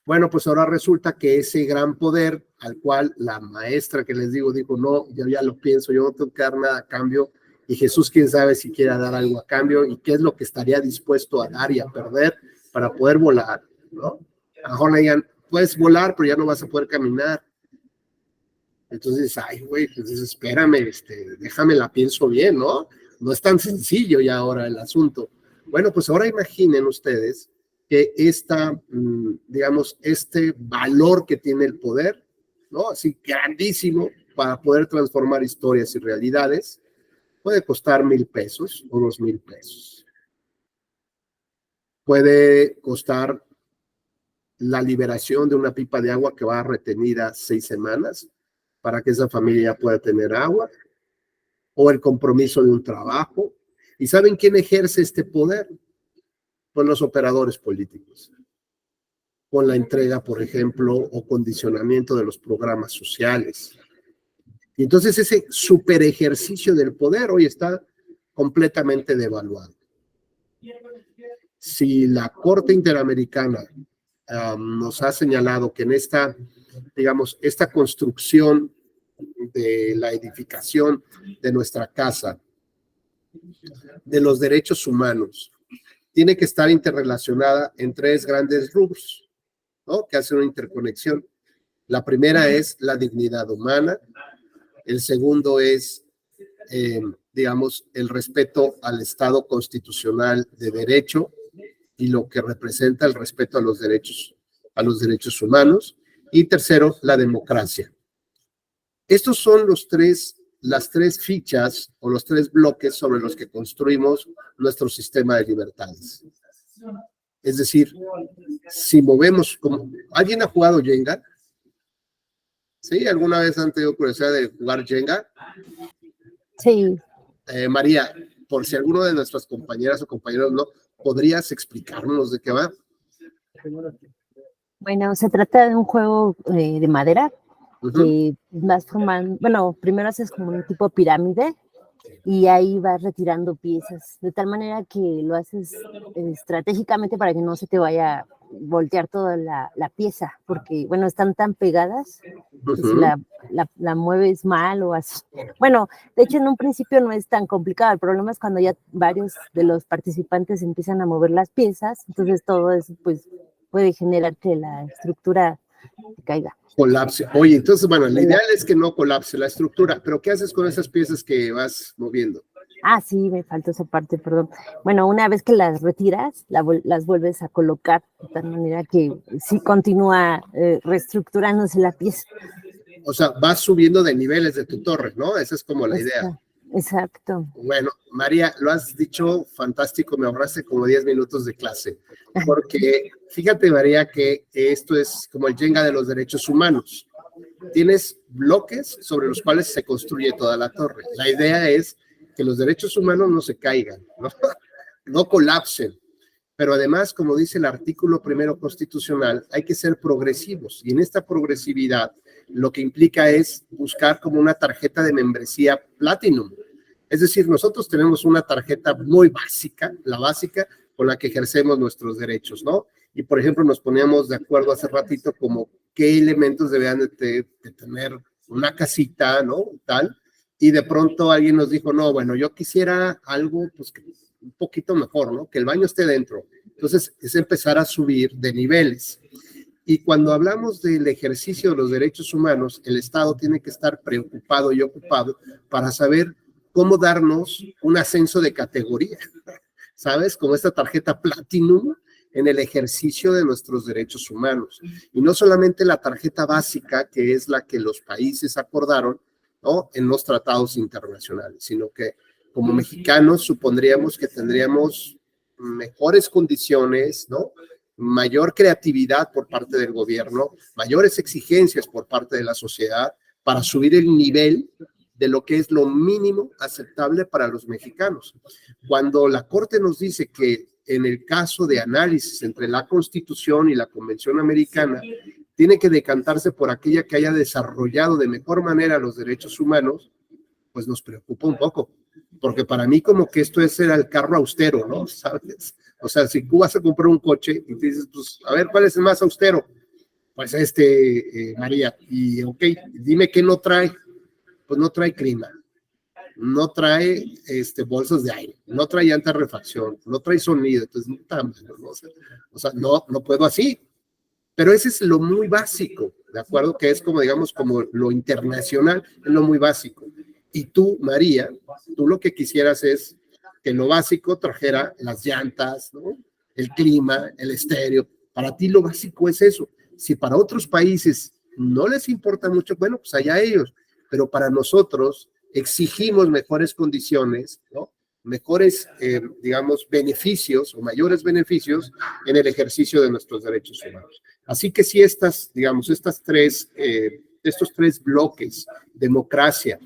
Bueno, pues ahora resulta que ese gran poder al cual la maestra que les digo dijo, no, yo ya lo pienso, yo no tengo que dar nada a cambio, y Jesús quién sabe si quiera dar algo a cambio y qué es lo que estaría dispuesto a dar y a perder para poder volar, ¿no? A lo mejor le digan, puedes volar, pero ya no vas a poder caminar. Entonces, güey, pues espérame, déjame la pienso bien, ¿no? No es tan sencillo ya ahora el asunto. Bueno, pues ahora imaginen ustedes que digamos, este valor que tiene el poder, ¿no? Así grandísimo para poder transformar historias y realidades, puede costar $1,000 o $2,000. puede costar la liberación de una pipa de agua que va retenida 6 semanas para que esa familia pueda tener agua, o el compromiso de un trabajo. ¿Y saben quién ejerce este poder? Pues los operadores políticos, con la entrega, por ejemplo, o condicionamiento de los programas sociales. Y entonces ese super ejercicio del poder hoy está completamente devaluado. Si la Corte Interamericana nos ha señalado que en esta, digamos, esta construcción de la edificación de nuestra casa, de los derechos humanos, tiene que estar interrelacionada en 3 grandes rubros, ¿no? Que hacen una interconexión. La primera es la dignidad humana, el segundo es, digamos, el respeto al Estado constitucional de derecho y lo que representa el respeto a los derechos humanos, y tercero, la democracia. Estos son las 3 fichas o los 3 bloques sobre los que construimos nuestro sistema de libertades. Es decir, si movemos, como ¿alguien ha jugado Jenga? ¿Sí? ¿Alguna vez han tenido curiosidad de jugar Jenga? Sí. María, por si alguno de nuestras compañeras o compañeros no, ¿podrías explicarnos de qué va? Bueno, se trata de un juego de madera que vas formando, bueno, primero haces como un tipo pirámide y ahí vas retirando piezas, de tal manera que lo haces estratégicamente para que no se te vaya a voltear toda la pieza, porque, bueno, están tan pegadas que si la mueves mal o así. Bueno, de hecho, en un principio no es tan complicado, el problema es cuando ya varios de los participantes empiezan a mover las piezas, entonces todo eso, pues, puede generar que la estructura caiga. Colapse. Oye, entonces, bueno, lo ideal es que no colapse la estructura, pero ¿qué haces con esas piezas que vas moviendo? Ah, sí, me faltó esa parte, perdón. Bueno, una vez que las retiras, las vuelves a colocar de tal manera que sí continúa reestructurándose la pieza. O sea, vas subiendo de niveles de tu torre, ¿no? Esa es como la idea. Exacto. Bueno, María, lo has dicho fantástico, me ahorraste como 10 minutos de clase, porque fíjate, María, que esto es como el Jenga de los derechos humanos. Tienes bloques sobre los cuales se construye toda la torre. La idea es que los derechos humanos no se caigan, no colapsen, pero además, como dice el artículo 1 constitucional, hay que ser progresivos, y en esta progresividad lo que implica es buscar como una tarjeta de membresía Platinum. Es decir, nosotros tenemos una tarjeta muy básica, la básica con la que ejercemos nuestros derechos, ¿no? Y, por ejemplo, nos poníamos de acuerdo hace ratito como qué elementos debían de tener una casita, ¿no? Tal, y de pronto alguien nos dijo, no, bueno, yo quisiera algo, pues, un poquito mejor, ¿no? Que el baño esté dentro. Entonces, es empezar a subir de niveles. Y cuando hablamos del ejercicio de los derechos humanos, el Estado tiene que estar preocupado y ocupado para saber cómo darnos un ascenso de categoría, ¿sabes? Como esta tarjeta Platinum en el ejercicio de nuestros derechos humanos. Y no solamente la tarjeta básica, que es la que los países acordaron, ¿no? En los tratados internacionales, sino que como mexicanos supondríamos que tendríamos mejores condiciones, ¿no? Mayor creatividad por parte del gobierno, mayores exigencias por parte de la sociedad para subir el nivel de lo que es lo mínimo aceptable para los mexicanos. Cuando la Corte nos dice que en el caso de análisis entre la Constitución y la Convención Americana, tiene que decantarse por aquella que haya desarrollado de mejor manera los derechos humanos, pues nos preocupa un poco, porque para mí como que esto es el carro austero, ¿no? ¿Sabes? O sea, si tú vas a comprar un coche y te dices, pues, a ver, ¿cuál es el más austero? Pues María, y ok, dime qué no trae. Pues no trae clima, no trae bolsas de aire, no trae llanta de refacción, no trae sonido, entonces no está mal, ¿no? O sea, no puedo así. Pero ese es lo muy básico, ¿de acuerdo? Que es como, digamos, como lo internacional, es lo muy básico. Y tú, María, tú lo que quisieras es que lo básico trajera las llantas, ¿no? El clima, el estéreo. Para ti lo básico es eso. Si para otros países no les importa mucho, bueno, pues allá ellos. Pero para nosotros exigimos mejores condiciones, ¿no? mejores, digamos, beneficios o mayores beneficios en el ejercicio de nuestros derechos humanos. Así que si estos tres bloques, democracia,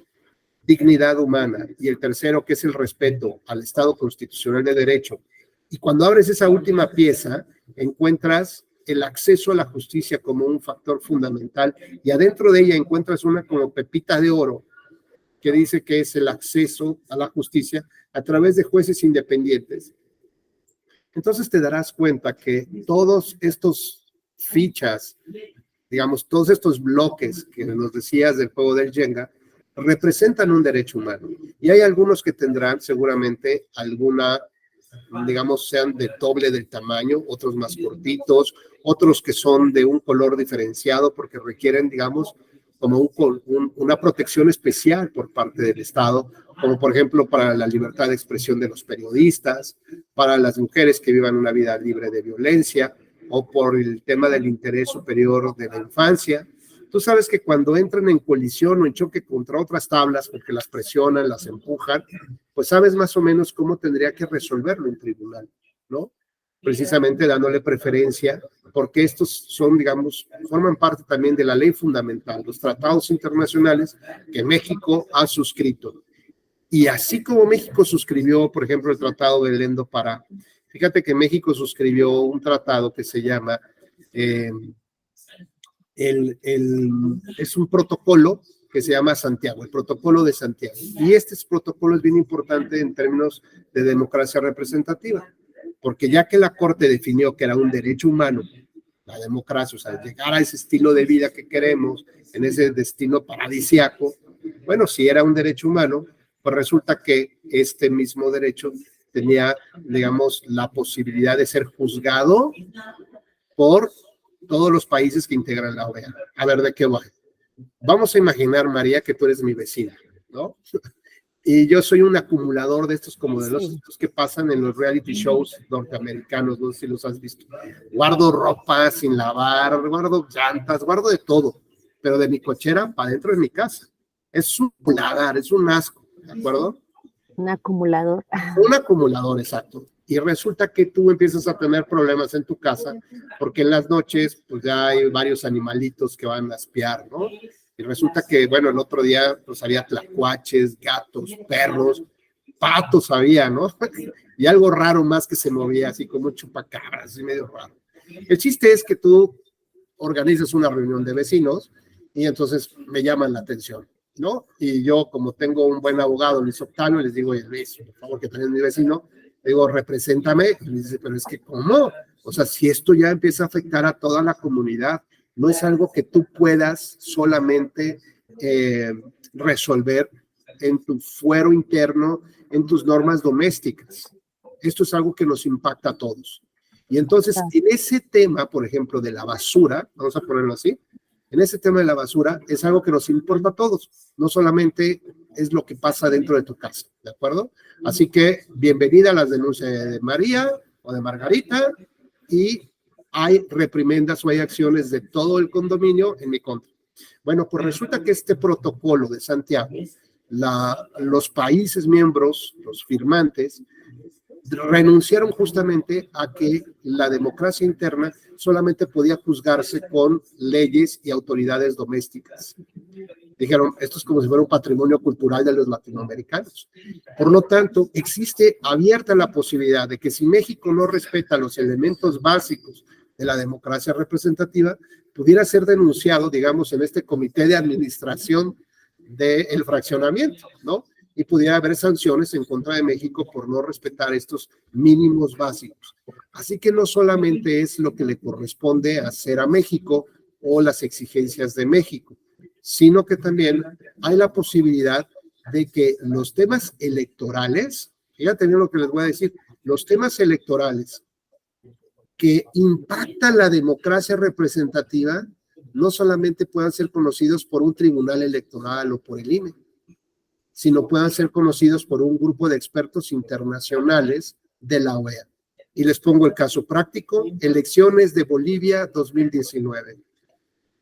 dignidad humana, y el tercero, que es el respeto al Estado constitucional de derecho, y cuando abres esa última pieza, encuentras el acceso a la justicia como un factor fundamental, y adentro de ella encuentras una como pepita de oro, que dice que es el acceso a la justicia a través de jueces independientes. Entonces te darás cuenta que todos estos fichas, digamos, todos estos bloques que nos decías del juego del Jenga, representan un derecho humano. Y hay algunos que tendrán seguramente alguna, digamos, sean de doble del tamaño, otros más cortitos, otros que son de un color diferenciado porque requieren, digamos, como una protección especial por parte del Estado, como por ejemplo para la libertad de expresión de los periodistas, para las mujeres que vivan una vida libre de violencia, o por el tema del interés superior de la infancia. Tú sabes que cuando entran en colisión o en choque contra otras tablas, porque las presionan, las empujan, pues sabes más o menos cómo tendría que resolverlo un tribunal, ¿no? Precisamente dándole preferencia, porque estos son, digamos, forman parte también de la ley fundamental, los tratados internacionales que México ha suscrito. Y así como México suscribió, por ejemplo, el Tratado de Belén do Pará, fíjate que México suscribió un tratado que se llama, es un protocolo que se llama Santiago, el Protocolo de Santiago. Y este protocolo es bien importante en términos de democracia representativa, porque ya que la Corte definió que era un derecho humano, la democracia, o sea, llegar a ese estilo de vida que queremos, en ese destino paradisiaco, bueno, si era un derecho humano, pues resulta que este mismo derecho tenía, digamos, la posibilidad de ser juzgado por todos los países que integran la OEA. A ver, ¿de qué voy? Vamos a imaginar, María, que tú eres mi vecina, ¿no? Y yo soy un acumulador de estos como de los que pasan en los reality shows norteamericanos, no sé si los has visto. Guardo ropa sin lavar, guardo llantas, guardo de todo, pero de mi cochera para dentro de mi casa. Es un plagar, es un asco, ¿de acuerdo? Un acumulador. Un acumulador, exacto. Y resulta que tú empiezas a tener problemas en tu casa, porque en las noches, pues ya hay varios animalitos que van a espiar, ¿no? Y resulta que, bueno, el otro día, pues había tlacuaches, gatos, perros, patos había, ¿no? Y algo raro más que se movía, así como un chupacabras, así medio raro. El chiste es que tú organizas una reunión de vecinos y entonces me llaman la atención, ¿no? Y yo, como tengo un buen abogado, Luis Octavio, les digo, oye, Luis, por favor, que tenés mi vecino, le digo, represéntame. Y me dice, pero es que, ¿cómo? O sea, si esto ya empieza a afectar a toda la comunidad, no es algo que tú puedas solamente resolver en tu fuero interno, en tus normas domésticas. Esto es algo que nos impacta a todos. Y entonces, en ese tema, por ejemplo, de la basura, vamos a ponerlo así, en ese tema de la basura es algo que nos importa a todos, no solamente es lo que pasa dentro de tu casa, ¿de acuerdo? Así que bienvenida a las denuncias de María o de Margarita, y hay reprimendas o hay acciones de todo el condominio en mi contra. Bueno, pues resulta que este protocolo de Santiago, los países miembros, los firmantes, renunciaron justamente a que la democracia interna solamente podía juzgarse con leyes y autoridades domésticas. Dijeron, esto es como si fuera un patrimonio cultural de los latinoamericanos. Por lo tanto, existe abierta la posibilidad de que si México no respeta los elementos básicos de la democracia representativa, pudiera ser denunciado, digamos, en este comité de administración del fraccionamiento, ¿no? Y pudiera haber sanciones en contra de México por no respetar estos mínimos básicos. Así que no solamente es lo que le corresponde hacer a México o las exigencias de México, sino que también hay la posibilidad de que los temas electorales, fíjate bien lo que les voy a decir, los temas electorales que impactan la democracia representativa no solamente puedan ser conocidos por un tribunal electoral o por el INE, sino puedan ser conocidos por un grupo de expertos internacionales de la OEA. Y les pongo el caso práctico, elecciones de Bolivia 2019.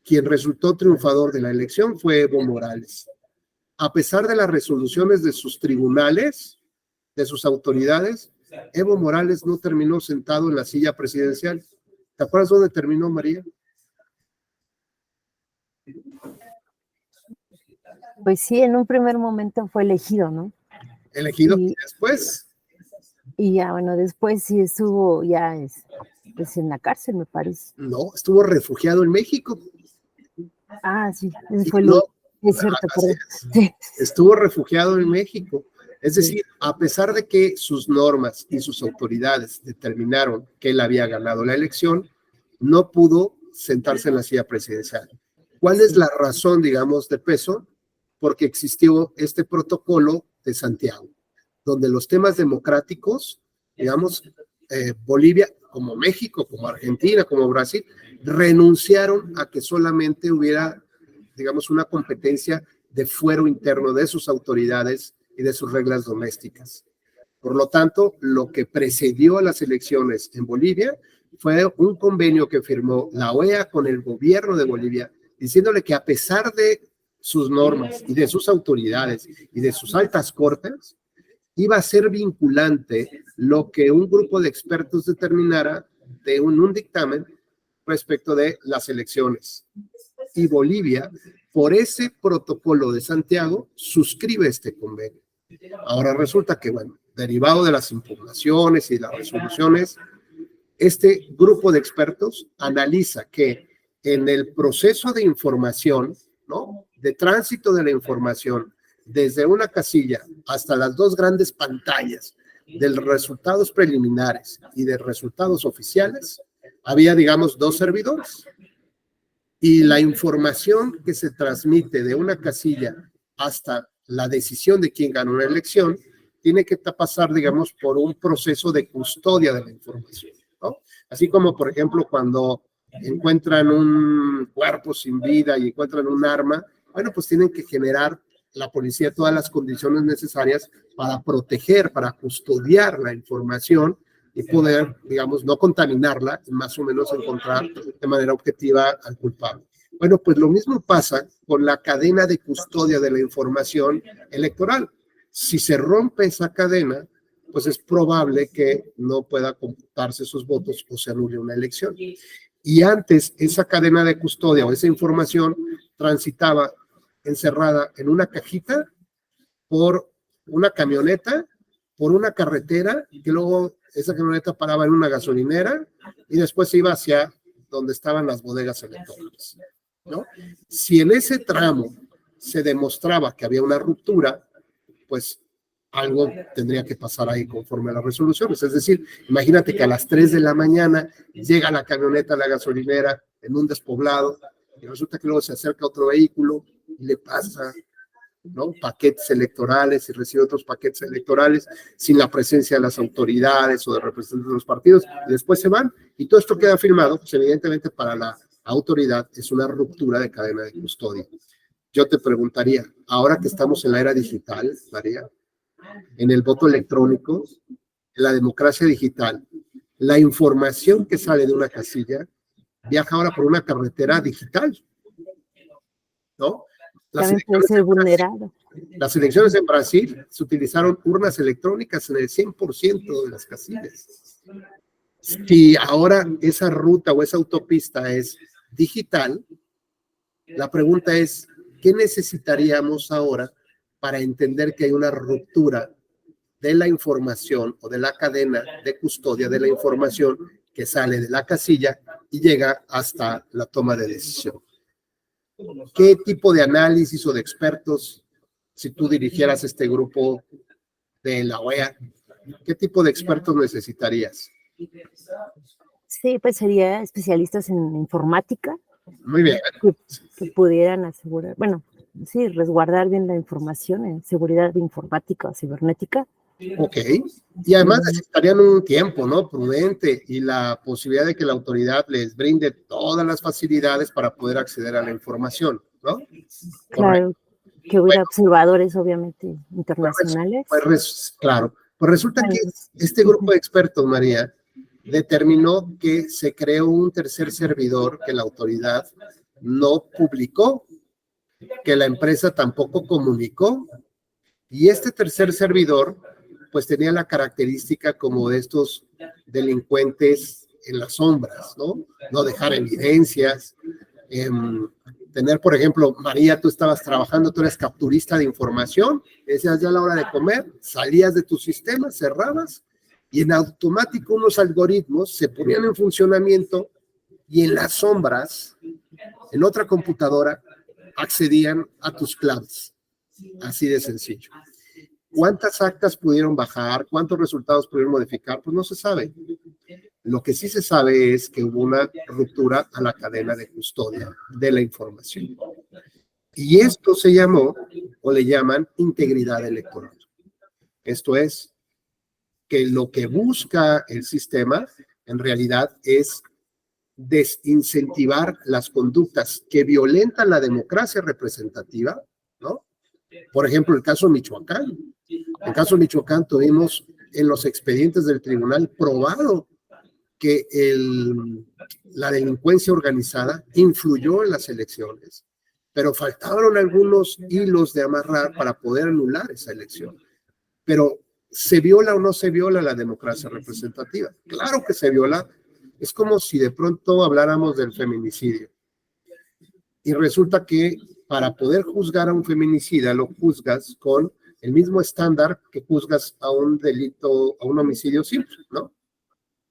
Quien resultó triunfador de la elección fue Evo Morales. A pesar de las resoluciones de sus tribunales, de sus autoridades, Evo Morales no terminó sentado en la silla presidencial. ¿Te acuerdas dónde terminó, María? Pues sí, en un primer momento fue elegido, ¿no? Elegido, y después. Y ya, bueno, después sí estuvo ya pues en la cárcel, me parece. No, estuvo refugiado en México. Ah, sí, ese fue No, es cierto, así perdón. es. Sí. Estuvo refugiado en México. Es decir, a pesar de que sus normas y sus autoridades determinaron que él había ganado la elección, no pudo sentarse en la silla presidencial. ¿Cuál es la razón, digamos, de peso? Porque existió este protocolo de Santiago, donde los temas democráticos, digamos, Bolivia, como México, como Argentina, como Brasil, renunciaron a que solamente hubiera, digamos, una competencia de fuero interno de sus autoridades y de sus reglas domésticas. Por lo tanto, lo que precedió a las elecciones en Bolivia fue un convenio que firmó la OEA con el gobierno de Bolivia, diciéndole que a pesar de sus normas y de sus autoridades y de sus altas cortes, iba a ser vinculante lo que un grupo de expertos determinara de un dictamen respecto de las elecciones. Y Bolivia, por ese protocolo de Santiago, suscribe este convenio. Ahora resulta que, bueno, derivado de las impugnaciones y las resoluciones, este grupo de expertos analiza que en el proceso de información, ¿no?, de tránsito de la información, desde una casilla hasta las dos grandes pantallas de los resultados preliminares y de resultados oficiales, había, digamos, dos servidores. Y la información que se transmite de una casilla hasta la decisión de quién ganó una elección tiene que pasar, digamos, por un proceso de custodia de la información, ¿no? Así como, por ejemplo, cuando encuentran un cuerpo sin vida y encuentran un arma, bueno, pues tienen que generar la policía todas las condiciones necesarias para proteger, para custodiar la información y poder, digamos, no contaminarla y más o menos encontrar de manera objetiva al culpable. Bueno, pues lo mismo pasa con la cadena de custodia de la información electoral. Si se rompe esa cadena, pues es probable que no pueda computarse esos votos o se anule una elección. Y antes esa cadena de custodia o esa información transitaba encerrada en una cajita por una camioneta, por una carretera, que luego esa camioneta paraba en una gasolinera y después se iba hacia donde estaban las bodegas electorales, ¿no? Si en ese tramo se demostraba que había una ruptura, pues algo tendría que pasar ahí conforme a las resoluciones. Es decir, imagínate que a las 3 de la mañana llega la camioneta a la gasolinera en un despoblado y resulta que luego se acerca otro vehículo y le pasa, ¿no?, paquetes electorales y recibe otros paquetes electorales sin la presencia de las autoridades o de representantes de los partidos y después se van y todo esto queda firmado, pues evidentemente para la autoridad es una ruptura de cadena de custodia. Yo te preguntaría, ahora que estamos en la era digital, María, en el voto electrónico, en la democracia digital, la información que sale de una casilla viaja ahora por una carretera digital, ¿no? También puede ser vulnerado. Las elecciones en Brasil se utilizaron urnas electrónicas en el 100% de las casillas. Si ahora esa ruta o esa autopista es digital, la pregunta es, ¿qué necesitaríamos ahora para entender que hay una ruptura de la información o de la cadena de custodia de la información que sale de la casilla y llega hasta la toma de decisión? ¿Qué tipo de análisis o de expertos, si tú dirigieras este grupo de la OEA, qué tipo de expertos necesitarías? Sí, pues sería especialistas en informática. Muy bien. Que pudieran asegurar, bueno, sí, resguardar bien la información en seguridad informática o cibernética. Ok, y además necesitarían un tiempo, ¿no?, prudente y la posibilidad de que la autoridad les brinde todas las facilidades para poder acceder a la información, ¿no? Claro, que hubiera observadores, obviamente, internacionales. Claro, pues resulta que este grupo de expertos, María, determinó que se creó un tercer servidor que la autoridad no publicó, que la empresa tampoco comunicó, y este tercer servidor pues tenía la característica como de estos delincuentes en las sombras, ¿no? No dejar evidencias. Tener, por ejemplo, María, tú estabas trabajando, tú eres capturista de información, decías ya a la hora de comer, salías de tu sistema, cerrabas, y en automático unos algoritmos se ponían en funcionamiento y en las sombras, en otra computadora, accedían a tus claves. Así de sencillo. ¿Cuántas actas pudieron bajar? ¿Cuántos resultados pudieron modificar? Pues no se sabe. Lo que sí se sabe es que hubo una ruptura a la cadena de custodia de la información. Y esto se llamó, o le llaman, integridad electoral. Esto es, que lo que busca el sistema, en realidad, es desincentivar las conductas que violentan la democracia representativa, ¿no? Por ejemplo, el caso de Michoacán. En el caso de Michoacán tuvimos en los expedientes del tribunal probado que la delincuencia organizada influyó en las elecciones, pero faltaron algunos hilos de amarrar para poder anular esa elección. Pero, ¿se viola o no se viola la democracia representativa? Claro que se viola. Es como si de pronto habláramos del feminicidio. Y resulta que para poder juzgar a un feminicida, lo juzgas con el mismo estándar que juzgas a un delito, a un homicidio simple, ¿no?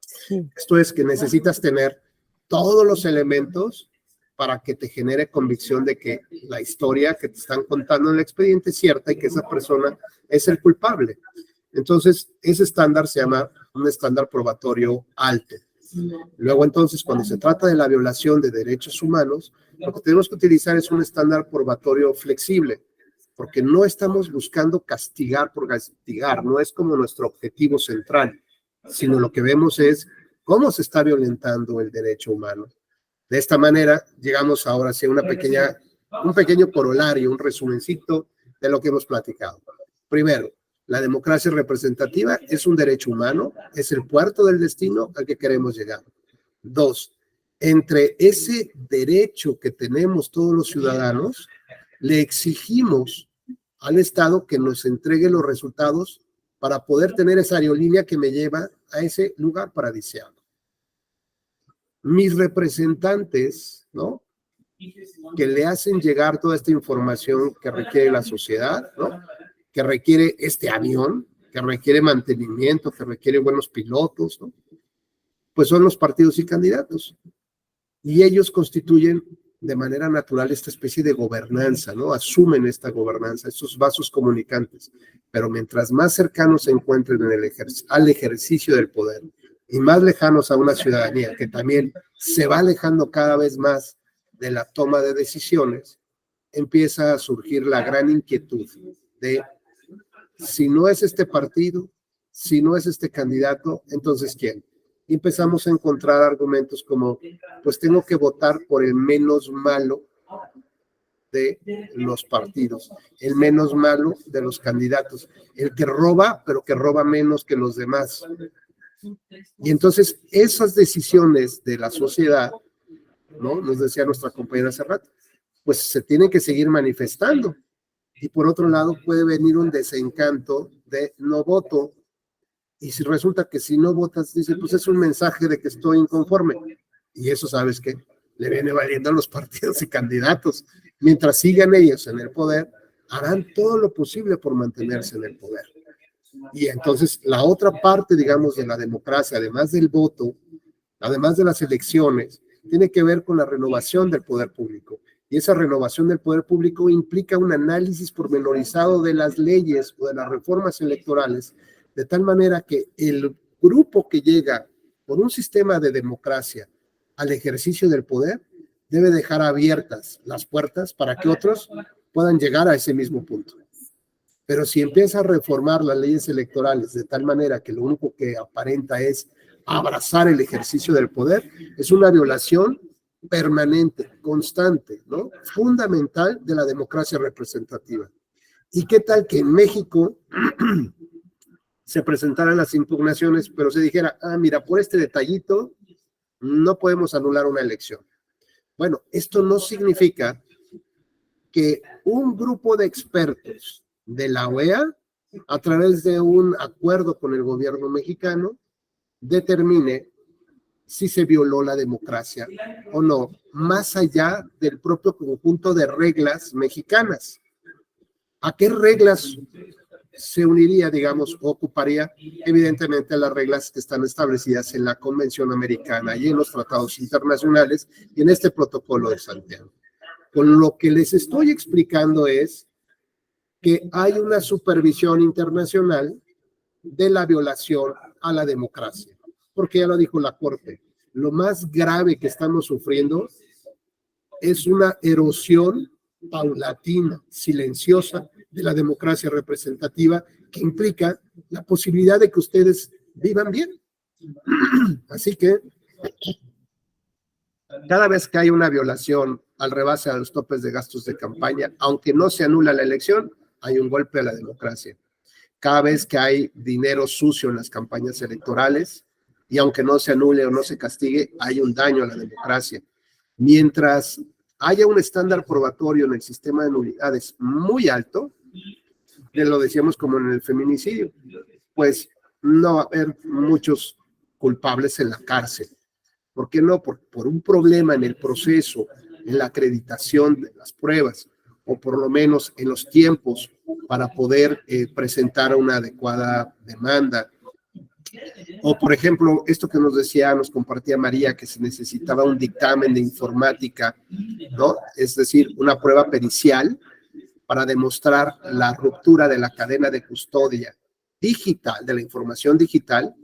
Sí. Esto es que necesitas tener todos los elementos para que te genere convicción de que la historia que te están contando en el expediente es cierta y que esa persona es el culpable. Entonces, ese estándar se llama un estándar probatorio alto. Luego, entonces, cuando se trata de la violación de derechos humanos, lo que tenemos que utilizar es un estándar probatorio flexible, porque no estamos buscando castigar por castigar, no es como nuestro objetivo central, sino lo que vemos es cómo se está violentando el derecho humano. De esta manera, llegamos ahora hacia un pequeño corolario, un resumencito de lo que hemos platicado. Primero, la democracia representativa es un derecho humano, es el puerto del destino al que queremos llegar. 2, entre ese derecho que tenemos todos los ciudadanos, le exigimos al Estado que nos entregue los resultados para poder tener esa aerolínea que me lleva a ese lugar paradisíaco. Mis representantes, ¿no?, que le hacen llegar toda esta información que requiere la sociedad, ¿no?, que requiere este avión, que requiere mantenimiento, que requiere buenos pilotos, ¿no?, pues son los partidos y candidatos. Y ellos constituyen de manera natural esta especie de gobernanza, ¿no? Asumen esta gobernanza, estos vasos comunicantes. Pero mientras más cercanos se encuentren al ejercicio del poder y más lejanos a una ciudadanía que también se va alejando cada vez más de la toma de decisiones, empieza a surgir la gran inquietud de si no es este partido, si no es este candidato, entonces ¿quién? Y empezamos a encontrar argumentos como, pues tengo que votar por el menos malo de los partidos, el menos malo de los candidatos, el que roba, pero que roba menos que los demás. Y entonces esas decisiones de la sociedad, ¿no?, nos decía nuestra compañera hace rato, pues se tienen que seguir manifestando. Y por otro lado puede venir un desencanto de no voto. Y si resulta que si no votas, dice, pues es un mensaje de que estoy inconforme. Y eso, ¿sabes qué? Le viene valiendo a los partidos y candidatos. Mientras sigan ellos en el poder, harán todo lo posible por mantenerse en el poder. Y entonces la otra parte, digamos, de la democracia, además del voto, además de las elecciones, tiene que ver con la renovación del poder público. Y esa renovación del poder público implica un análisis pormenorizado de las leyes o de las reformas electorales, de tal manera que el grupo que llega por un sistema de democracia al ejercicio del poder debe dejar abiertas las puertas para que otros puedan llegar a ese mismo punto. Pero si empieza a reformar las leyes electorales de tal manera que lo único que aparenta es abrazar el ejercicio del poder, es una violación permanente, constante, ¿no?, fundamental de la democracia representativa. ¿Y qué tal que en México se presentaran las impugnaciones, pero se dijera, mira, por este detallito no podemos anular una elección? Bueno, esto no significa que un grupo de expertos de la OEA a través de un acuerdo con el gobierno mexicano, determine si se violó la democracia o no, más allá del propio conjunto de reglas mexicanas. ¿A qué reglas se uniría, digamos, o ocuparía? Evidentemente las reglas que están establecidas en la Convención Americana y en los tratados internacionales y en este protocolo de Santiago. Con lo que les estoy explicando es que hay una supervisión internacional de la violación a la democracia, porque ya lo dijo la Corte, lo más grave que estamos sufriendo es una erosión paulatina, silenciosa, de la democracia representativa, que implica la posibilidad de que ustedes vivan bien. Así que cada vez que hay una violación al rebase a los topes de gastos de campaña, aunque no se anula la elección, hay un golpe a la democracia. Cada vez que hay dinero sucio en las campañas electorales, y aunque no se anule o no se castigue, hay un daño a la democracia. Mientras haya un estándar probatorio en el sistema de nulidades muy alto, lo decíamos como en el feminicidio, pues no va a haber muchos culpables en la cárcel. ¿Por qué no? Por un problema en el proceso, en la acreditación de las pruebas, o por lo menos en los tiempos para poder presentar una adecuada demanda. O, por ejemplo, esto que nos compartía María, que se necesitaba un dictamen de informática, ¿no? Es decir, una prueba pericial para demostrar la ruptura de la cadena de custodia digital, de la información digital,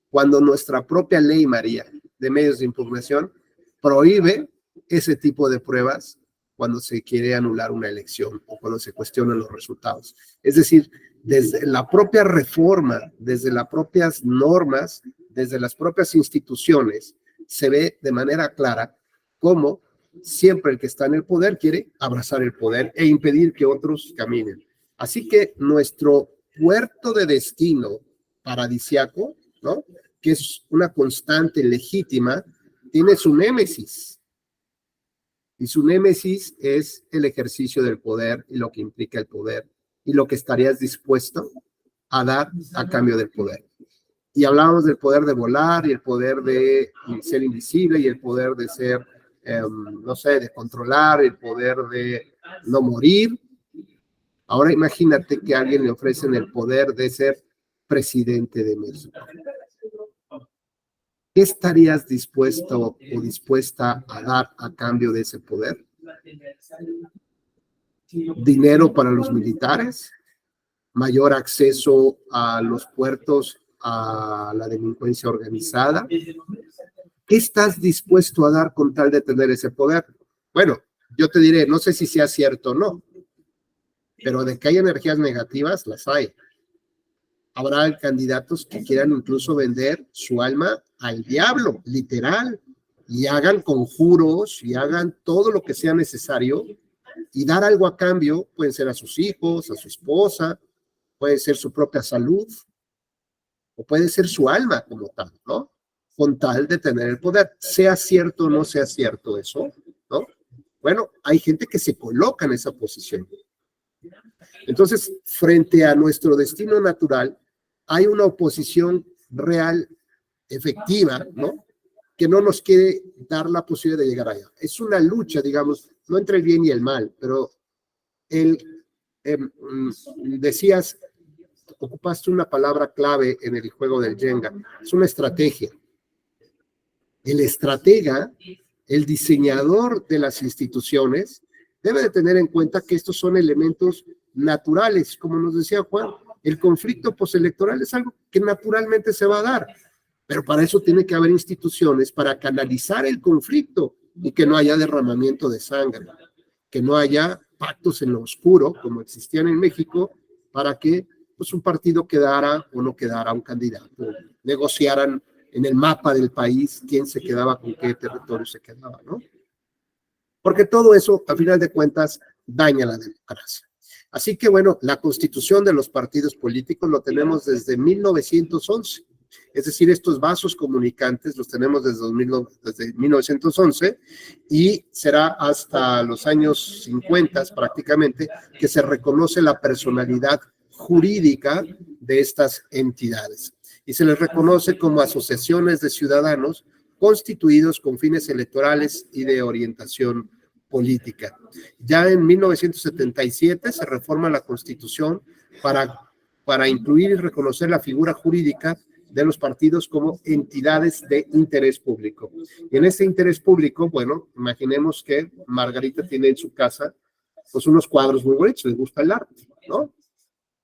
cuando nuestra propia ley, María, de medios de impugnación, prohíbe ese tipo de pruebas cuando se quiere anular una elección o cuando se cuestionan los resultados. Es decir, desde la propia reforma, desde las propias normas, desde las propias instituciones, se ve de manera clara cómo siempre el que está en el poder quiere abrazar el poder e impedir que otros caminen. Así que nuestro puerto de destino paradisiaco, ¿no?, que es una constante legítima, tiene su némesis. Y su némesis es el ejercicio del poder y lo que implica el poder y lo que estarías dispuesto a dar a cambio del poder. Y hablábamos del poder de volar y el poder de ser invisible y el poder de ser, no sé, de controlar, el poder de no morir. Ahora imagínate que a alguien le ofrecen el poder de ser presidente de México. ¿Qué estarías dispuesto o dispuesta a dar a cambio de ese poder? ¿Dinero para los militares? ¿Mayor acceso a los puertos, a la delincuencia organizada? ¿Qué estás dispuesto a dar con tal de tener ese poder? Bueno, yo te diré, no sé si sea cierto o no, pero de que hay energías negativas, las hay. Habrá candidatos que quieran incluso vender su alma al diablo, literal, y hagan conjuros y hagan todo lo que sea necesario y dar algo a cambio. Pueden ser a sus hijos, a su esposa, puede ser su propia salud, o puede ser su alma como tal, ¿no? Con tal de tener el poder, sea cierto o no sea cierto eso, ¿no? Bueno, hay gente que se coloca en esa posición. Entonces, frente a nuestro destino natural, hay una oposición real, efectiva, ¿no?, que no nos quiere dar la posibilidad de llegar allá. Es una lucha, digamos, no entre el bien y el mal, pero decías, ocupaste una palabra clave en el juego del Jenga, es una estrategia. El estratega, el diseñador de las instituciones, debe de tener en cuenta que estos son elementos naturales, como nos decía Juan. El conflicto postelectoral es algo que naturalmente se va a dar, pero para eso tiene que haber instituciones para canalizar el conflicto y que no haya derramamiento de sangre, que no haya pactos en lo oscuro, como existían en México, para que pues, un partido quedara o no quedara un candidato, negociaran en el mapa del país quién se quedaba con qué territorio se quedaba, ¿no? Porque todo eso, a final de cuentas, daña la democracia. Así que, bueno, la constitución de los partidos políticos lo tenemos desde 1911. Es decir, estos vasos comunicantes los tenemos desde 1911 y será hasta los años 50 prácticamente que se reconoce la personalidad jurídica de estas entidades y se les reconoce como asociaciones de ciudadanos constituidos con fines electorales y de orientación política. Ya en 1977 se reforma la Constitución para incluir y reconocer la figura jurídica de los partidos como entidades de interés público. Y en este interés público, bueno, imaginemos que Margarita tiene en su casa pues unos cuadros muy bonitos, les gusta el arte, ¿no?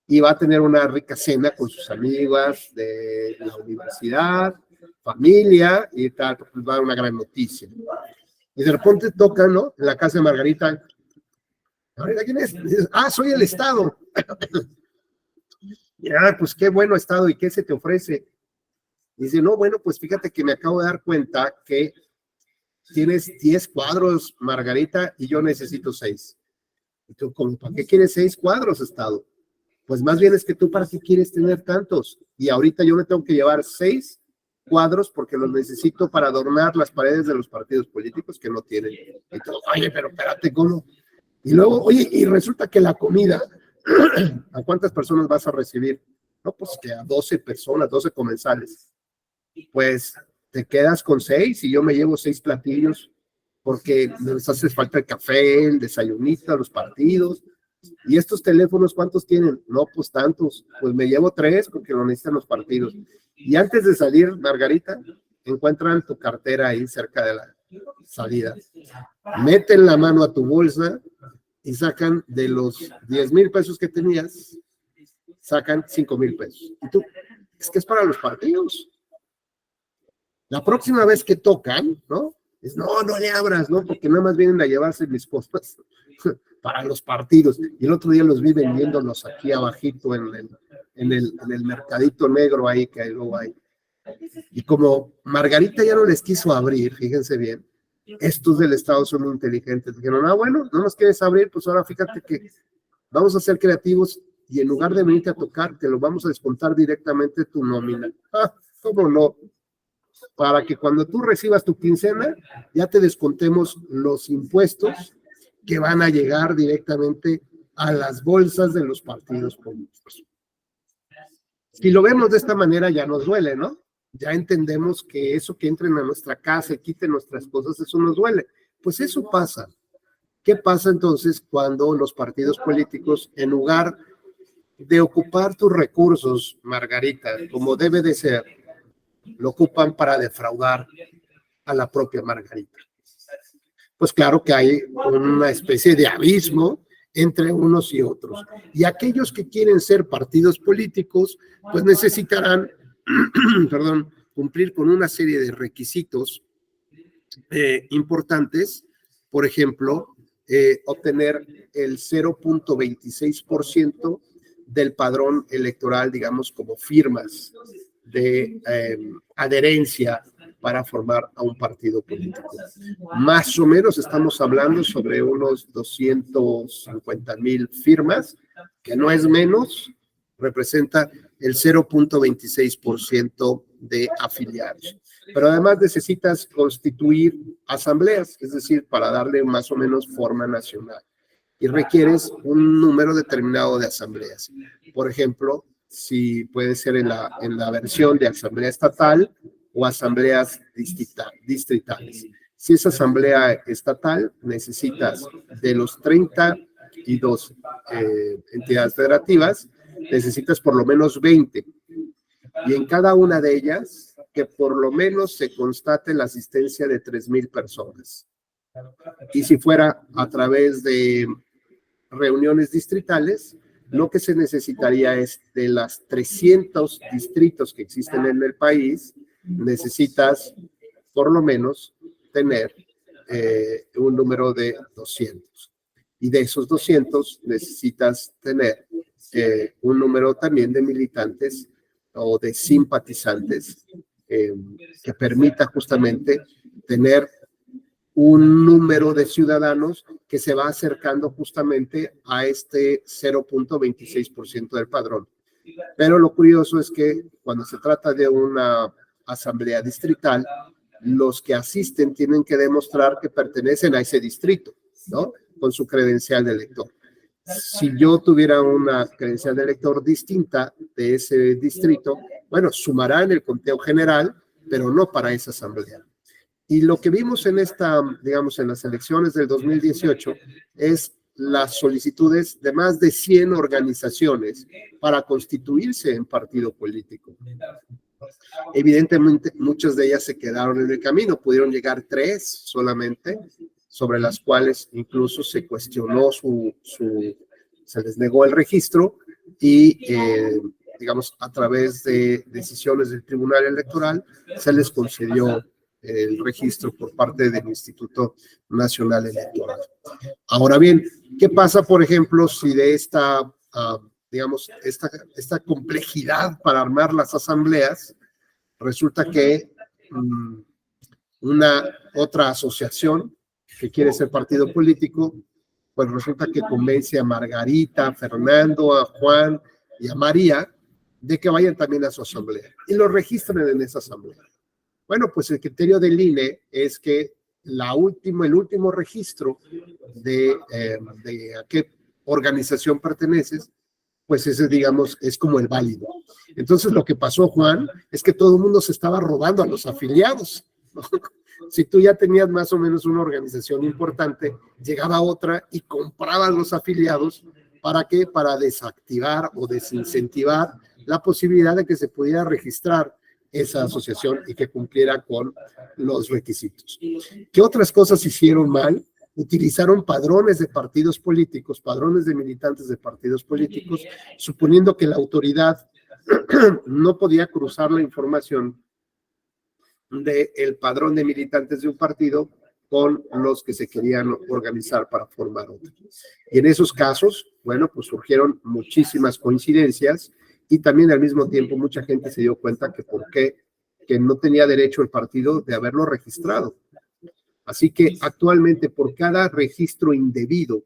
Y va a tener una rica cena con sus amigas de la universidad, familia y tal, pues va a dar una gran noticia. Y de repente toca, ¿no? En la casa de Margarita. Margarita, ¿quién es? Dices, soy el Estado. Ya, pues qué bueno Estado, ¿y qué se te ofrece? Dice, no, bueno, pues fíjate que me acabo de dar cuenta que tienes 10 cuadros, Margarita, y yo necesito 6. Y tú, ¿para qué quieres 6 cuadros, Estado? Pues más bien es que tú, ¿para qué quieres tener tantos? Y ahorita yo me tengo que llevar 6 cuadros porque los necesito para adornar las paredes de los partidos políticos que no tienen. Y tú, oye, pero espérate, ¿cómo? Y luego, oye, y resulta que la comida, ¿a cuántas personas vas a recibir? No, pues que a 12 personas, 12 comensales. Pues te quedas con 6 y yo me llevo 6 platillos porque les hace falta el café, el desayunito, los partidos. ¿Y estos teléfonos cuántos tienen? No, pues tantos. Pues me llevo 3 porque lo necesitan los partidos. Y antes de salir, Margarita, encuentran tu cartera ahí cerca de la salida. Meten la mano a tu bolsa y sacan de los 10,000 pesos que tenías, sacan 5,000 pesos. Y tú, es que es para los partidos. La próxima vez que tocan, ¿no? Es, no le abras, ¿no? Porque nada más vienen a llevarse mis cosas para los partidos. Y el otro día los vi vendiéndolos aquí abajito en el mercadito negro ahí que luego hay. Y como Margarita ya no les quiso abrir, fíjense bien, estos del Estado son muy inteligentes. Dijeron, bueno, no nos quieres abrir, pues ahora fíjate que vamos a ser creativos y en lugar de venirte a tocar, te lo vamos a descontar directamente tu nómina. ¿Cómo no? Para que cuando tú recibas tu quincena, ya te descontemos los impuestos que van a llegar directamente a las bolsas de los partidos políticos. Si lo vemos de esta manera, ya nos duele, ¿no? Ya entendemos que eso que entren a nuestra casa y quiten nuestras cosas, eso nos duele. Pues eso pasa. ¿Qué pasa entonces cuando los partidos políticos, en lugar de ocupar tus recursos, Margarita, como debe de ser, lo ocupan para defraudar a la propia Margarita? Pues claro que hay una especie de abismo entre unos y otros. Y aquellos que quieren ser partidos políticos, pues necesitarán, cumplir con una serie de requisitos importantes. Por ejemplo, obtener el 0.26% del padrón electoral, digamos, como firmas de adherencia para formar a un partido político. Más o menos estamos hablando sobre unos 250,000 firmas, que no es menos, representa el 0.26% de afiliados. Pero además necesitas constituir asambleas, es decir, para darle más o menos forma nacional. Y requieres un número determinado de asambleas. Por ejemplo, si puede ser en la versión de asamblea estatal o asambleas distritales. Si es asamblea estatal, necesitas de los 32 entidades federativas, necesitas por lo menos 20. Y en cada una de ellas, que por lo menos se constate la asistencia de 3,000 personas. Y si fuera a través de reuniones distritales, lo que se necesitaría es de las 300 distritos que existen en el país, necesitas por lo menos tener un número de 200. Y de esos 200 necesitas tener un número también de militantes o de simpatizantes que permita justamente tener un número de ciudadanos que se va acercando justamente a este 0.26% del padrón. Pero lo curioso es que cuando se trata de una asamblea distrital, los que asisten tienen que demostrar que pertenecen a ese distrito, ¿no? Con su credencial de elector. Si yo tuviera una credencial de elector distinta de ese distrito, bueno, sumará en el conteo general, pero no para esa asamblea. Y lo que vimos en digamos, en las elecciones del 2018 es las solicitudes de más de 100 organizaciones para constituirse en partido político. Evidentemente, muchas de ellas se quedaron en el camino, pudieron llegar 3 solamente, sobre las cuales incluso se cuestionó se les negó el registro y, digamos, a través de decisiones del Tribunal Electoral se les concedió el registro por parte del Instituto Nacional Electoral. Ahora bien, ¿qué pasa, por ejemplo, si de digamos, esta complejidad para armar las asambleas, resulta que una otra asociación que quiere ser partido político, pues resulta que convence a Margarita, a Fernando, a Juan y a María de que vayan también a su asamblea y lo registren en esa asamblea? Bueno, pues el criterio del INE es que el último registro de a qué organización perteneces, pues ese, digamos, es como el válido. Entonces, lo que pasó, Juan, es que todo el mundo se estaba robando a los afiliados, ¿no? Si tú ya tenías más o menos una organización importante, llegaba otra y compraban los afiliados. ¿Para qué? Para desactivar o desincentivar la posibilidad de que se pudiera registrar esa asociación y que cumpliera con los requisitos. ¿Qué otras cosas hicieron mal? Utilizaron padrones de partidos políticos, padrones de militantes de partidos políticos, suponiendo que la autoridad no podía cruzar la información del padrón de militantes de un partido con los que se querían organizar para formar otro. Y en esos casos, bueno, pues surgieron muchísimas coincidencias y también al mismo tiempo mucha gente se dio cuenta que no tenía derecho el partido de haberlo registrado. Así que actualmente por cada registro indebido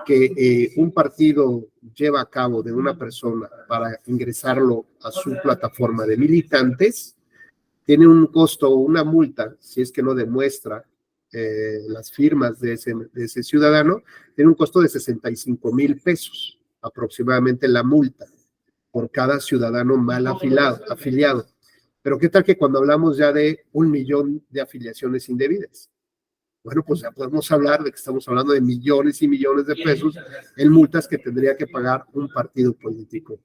que un partido lleva a cabo de una persona para ingresarlo a su plataforma de militantes, tiene un costo o una multa, si es que no demuestra las firmas de ese ciudadano, tiene un costo de 65,000 pesos aproximadamente la multa por cada ciudadano mal afiliado. Pero ¿qué tal que cuando hablamos ya de 1 millón de afiliaciones indebidas? Bueno, pues ya podemos hablar de que estamos hablando de millones y millones de pesos en multas que tendría que pagar un partido político.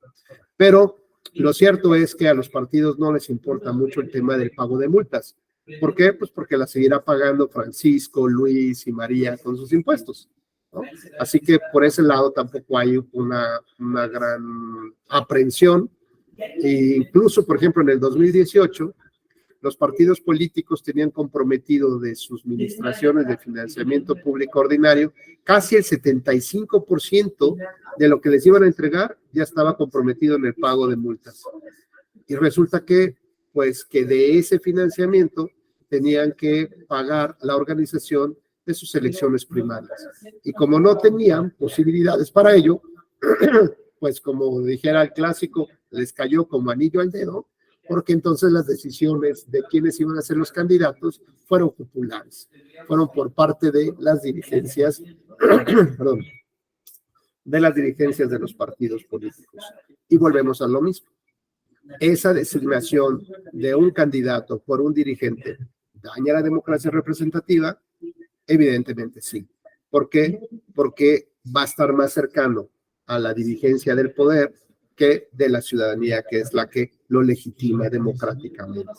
Pero lo cierto es que a los partidos no les importa mucho el tema del pago de multas. ¿Por qué? Pues porque la seguirá pagando Francisco, Luis y María con sus impuestos, ¿no? Así que por ese lado tampoco hay una gran aprehensión. E incluso, por ejemplo, en el 2018, los partidos políticos tenían comprometido de sus administraciones de financiamiento público ordinario, casi el 75% de lo que les iban a entregar ya estaba comprometido en el pago de multas. Y resulta que, pues, que de ese financiamiento tenían que pagar la organización de sus elecciones primarias. Y como no tenían posibilidades para ello, pues como dijera el clásico, les cayó como anillo al dedo, porque entonces las decisiones de quiénes iban a ser los candidatos fueron populares, fueron por parte de las dirigencias, perdón, de las dirigencias de los partidos políticos. Y volvemos a lo mismo. Esa designación de un candidato por un dirigente daña la democracia representativa, evidentemente sí. ¿Por qué? Porque va a estar más cercano a la dirigencia del poder que de la ciudadanía, que es la que lo legitima democráticamente.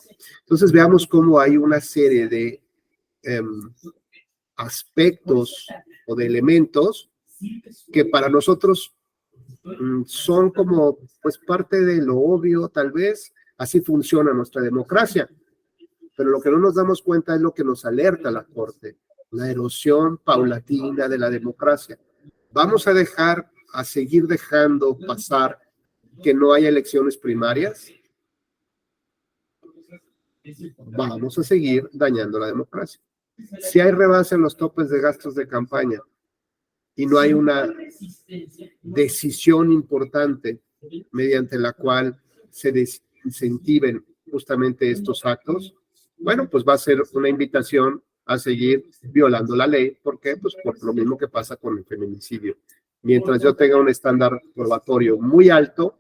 Entonces veamos cómo hay una serie de aspectos o de elementos que para nosotros son como pues parte de lo obvio, tal vez así funciona nuestra democracia, pero lo que no nos damos cuenta es lo que nos alerta la Corte, la erosión paulatina de la democracia. Vamos a seguir dejando pasar que no haya elecciones primarias. Vamos a seguir dañando la democracia. Si hay rebase en los topes de gastos de campaña y no hay una decisión importante mediante la cual se desincentiven justamente estos actos, bueno, pues va a ser una invitación a seguir violando la ley. ¿Por qué? Pues por lo mismo que pasa con el feminicidio. mientras yo tenga un estándar probatorio muy alto,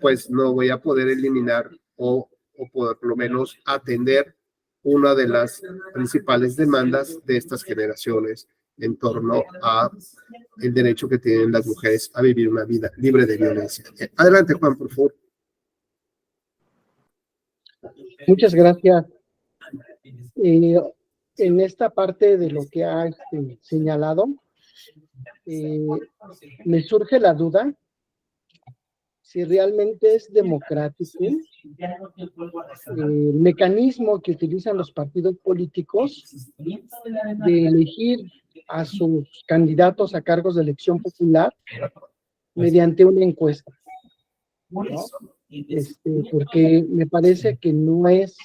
pues no voy a poder eliminar o por lo menos atender una de las principales demandas de estas generaciones en torno a el derecho que tienen las mujeres a vivir una vida libre de violencia. Adelante, Juan, por favor. Muchas gracias. En esta parte de lo que ha señalado, me surge la duda si realmente es democrático el mecanismo que utilizan los partidos políticos de elegir a sus candidatos a cargos de elección popular mediante una encuesta, ¿no? Porque me parece que no es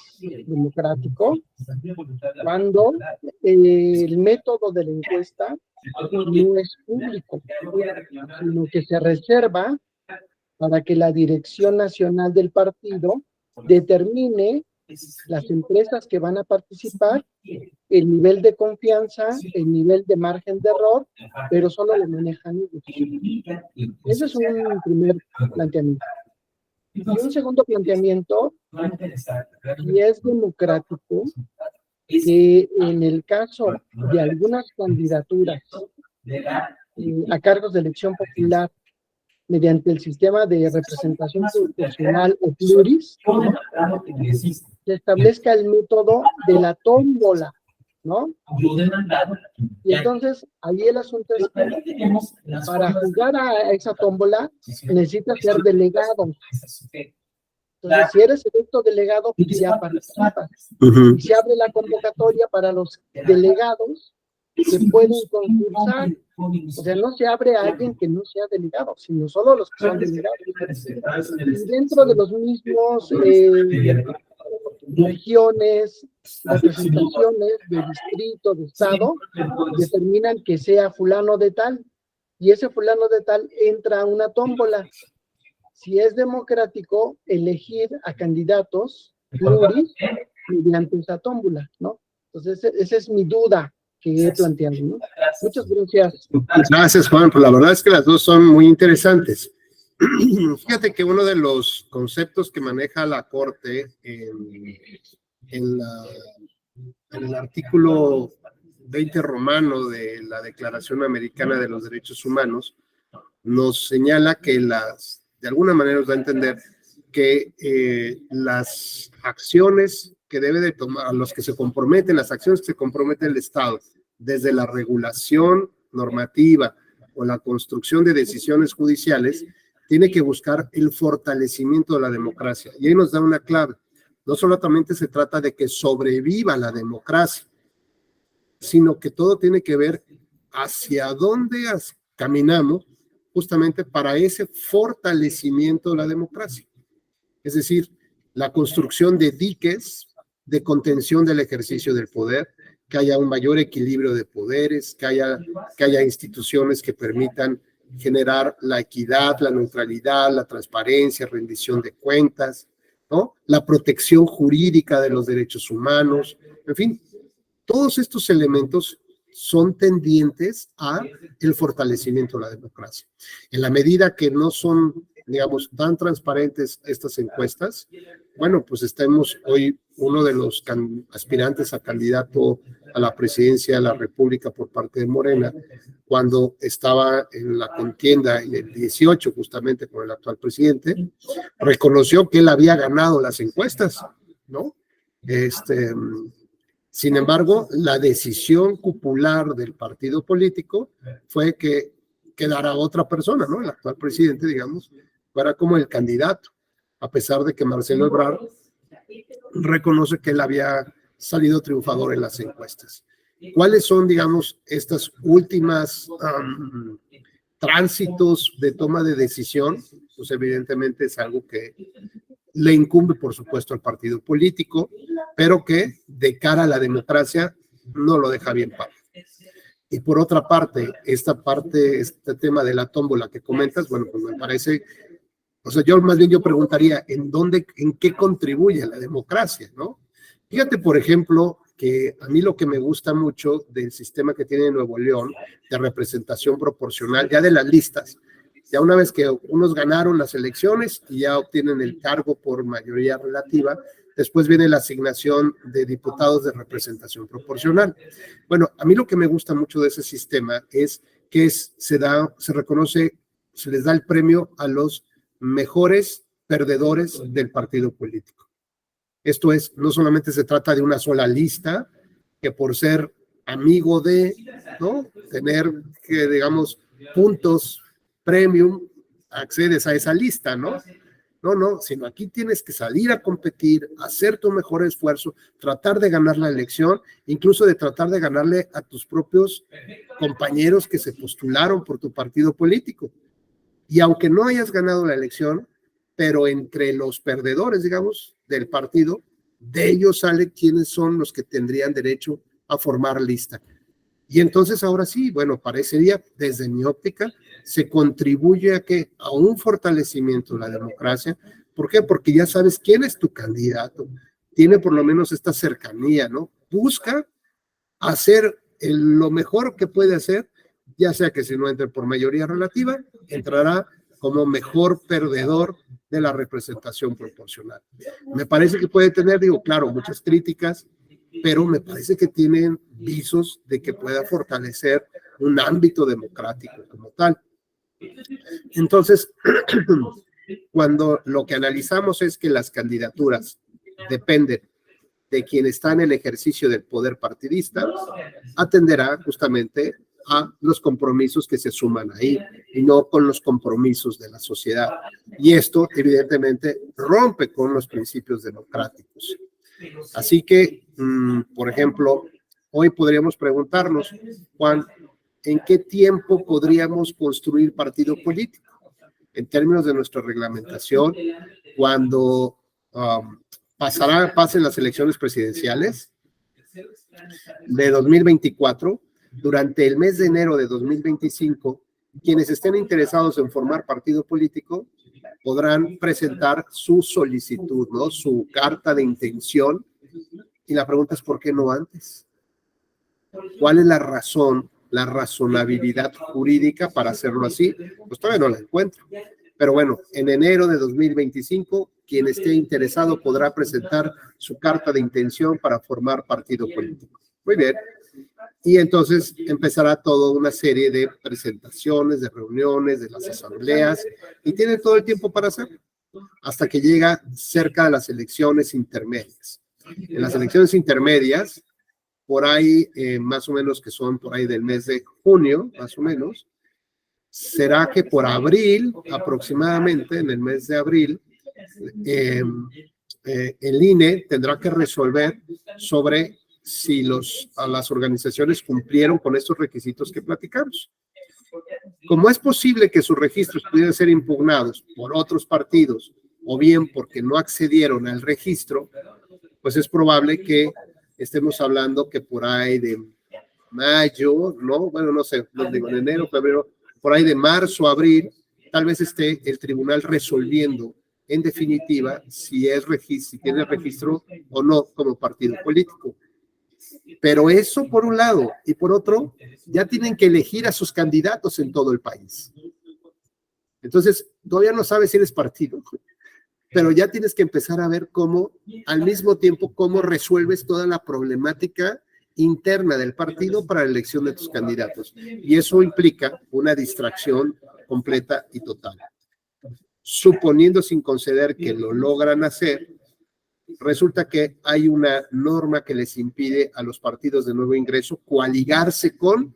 democrático cuando el método de la encuesta no es público, sino que se reserva para que la dirección nacional del partido determine las empresas que van a participar, el nivel de confianza, el nivel de margen de error, pero solo lo manejan ellos. Ese es un primer planteamiento. Y un segundo planteamiento, y es democrático, que en el caso de algunas candidaturas a cargos de elección popular mediante el sistema de representación proporcional o pluris, se establezca el método de la tómbola, ¿no? Y entonces, ahí el asunto es que para jugar a esa tómbola necesitas ser delegado. Entonces, si eres electo delegado, pues ya participas. Y se abre la convocatoria para los delegados que pueden concursar. O sea, no se abre a alguien que no sea delegado, sino solo los que son delegados. Y dentro de los mismos regiones, representaciones de distrito, de estado, determinan que sea fulano de tal, y ese fulano de tal entra a una tómbola. Si es democrático, elegir a candidatos pluris mediante esa tómbola, ¿no? Entonces, esa es mi duda que he planteado, ¿no? Muchas gracias. Gracias, Juan. Pues la verdad es que las dos son muy interesantes. Fíjate que uno de los conceptos que maneja la Corte en el artículo 20 romano de la Declaración Americana de los Derechos Humanos nos señala que de alguna manera nos da a entender que las acciones que debe de tomar, a los que se comprometen, las acciones que se compromete el Estado, desde la regulación normativa o la construcción de decisiones judiciales, tiene que buscar el fortalecimiento de la democracia. Y ahí nos da una clave. No solamente se trata de que sobreviva la democracia, sino que todo tiene que ver hacia dónde caminamos justamente para ese fortalecimiento de la democracia. Es decir, la construcción de diques de contención del ejercicio del poder, que haya un mayor equilibrio de poderes, que haya instituciones que permitan generar la equidad, la neutralidad, la transparencia, rendición de cuentas, ¿no? La protección jurídica de los derechos humanos, en fin, todos estos elementos son tendientes a el fortalecimiento de la democracia. En la medida que no son, digamos, tan transparentes estas encuestas, bueno, pues estamos hoy uno de los aspirantes a candidato a la presidencia de la República por parte de Morena, cuando estaba en la contienda en el 18 justamente con el actual presidente, reconoció que él había ganado las encuestas, ¿no? Sin embargo, la decisión cupular del partido político fue que quedara otra persona, ¿no? El actual presidente, digamos, fuera como el candidato, a pesar de que Marcelo Ebrard reconoce que él había salido triunfador en las encuestas. ¿Cuáles son, digamos, estas últimas tránsitos de toma de decisión? Pues evidentemente es algo que le incumbe, por supuesto, al partido político, pero que de cara a la democracia no lo deja bien parado. Y por otra parte, este tema de la tómbola que comentas, bueno, pues me parece, o sea, yo preguntaría, ¿en qué contribuye la democracia, no? Fíjate, por ejemplo, que a mí lo que me gusta mucho del sistema que tiene Nuevo León de representación proporcional, ya de las listas, ya una vez que unos ganaron las elecciones y ya obtienen el cargo por mayoría relativa, después viene la asignación de diputados de representación proporcional. Bueno, a mí lo que me gusta mucho de ese sistema es que se reconoce, se les da el premio a los mejores perdedores del partido político. Esto es, no solamente se trata de una sola lista, que por ser amigo de, ¿no? Tener, que digamos, puntos premium, accedes a esa lista, ¿no? No, sino aquí tienes que salir a competir, hacer tu mejor esfuerzo, tratar de ganar la elección, incluso de tratar de ganarle a tus propios compañeros que se postularon por tu partido político. Y aunque no hayas ganado la elección, pero entre los perdedores, digamos, del partido, de ellos sale quiénes son los que tendrían derecho a formar lista. Y entonces ahora sí, bueno, parecería, desde mi óptica, se contribuye a un fortalecimiento de la democracia. ¿Por qué? Porque ya sabes quién es tu candidato. Tiene por lo menos esta cercanía, ¿no? Busca hacer lo mejor que puede hacer, ya sea que si no entre por mayoría relativa, entrará como mejor perdedor de la representación proporcional. Me parece que puede tener, digo, claro, muchas críticas, pero me parece que tienen visos de que pueda fortalecer un ámbito democrático como tal. Entonces, cuando lo que analizamos es que las candidaturas dependen de quien está en el ejercicio del poder partidista, atenderá justamente a los compromisos que se suman ahí y no con los compromisos de la sociedad. Y esto, evidentemente, rompe con los principios democráticos. Así que, por ejemplo, hoy podríamos preguntarnos, Juan, ¿en qué tiempo podríamos construir partido político? En términos de nuestra reglamentación, cuando pasen las elecciones presidenciales de 2024, durante el mes de enero de 2025, quienes estén interesados en formar partido político podrán presentar su solicitud, ¿no? Su carta de intención. Y la pregunta es, ¿por qué no antes? ¿Cuál es la razón, la razonabilidad jurídica para hacerlo así? Pues todavía no la encuentro. Pero bueno, en enero de 2025, quien esté interesado podrá presentar su carta de intención para formar partido político. Muy bien. Y entonces empezará toda una serie de presentaciones, de reuniones, de las asambleas, y tiene todo el tiempo para hacerlo, hasta que llega cerca de las elecciones intermedias. En las elecciones intermedias, por ahí, más o menos que son por ahí del mes de junio, más o menos, será que por abril, aproximadamente, en el mes de abril, el INE tendrá que resolver sobre si las organizaciones cumplieron con estos requisitos que platicamos. Como es posible que sus registros pudieran ser impugnados por otros partidos o bien porque no accedieron al registro, pues es probable que estemos hablando que por ahí de mayo, ¿no? Bueno, no sé, no digo en enero, febrero, por ahí de marzo, abril, tal vez esté el tribunal resolviendo en definitiva si tiene registro o no como partido político. Pero eso por un lado, y por otro, ya tienen que elegir a sus candidatos en todo el país. Entonces, todavía no sabes si eres partido, pero ya tienes que empezar a ver cómo, al mismo tiempo, cómo resuelves toda la problemática interna del partido para la elección de tus candidatos. Y eso implica una distracción completa y total. Suponiendo sin conceder que lo logran hacer, resulta que hay una norma que les impide a los partidos de nuevo ingreso coaligarse con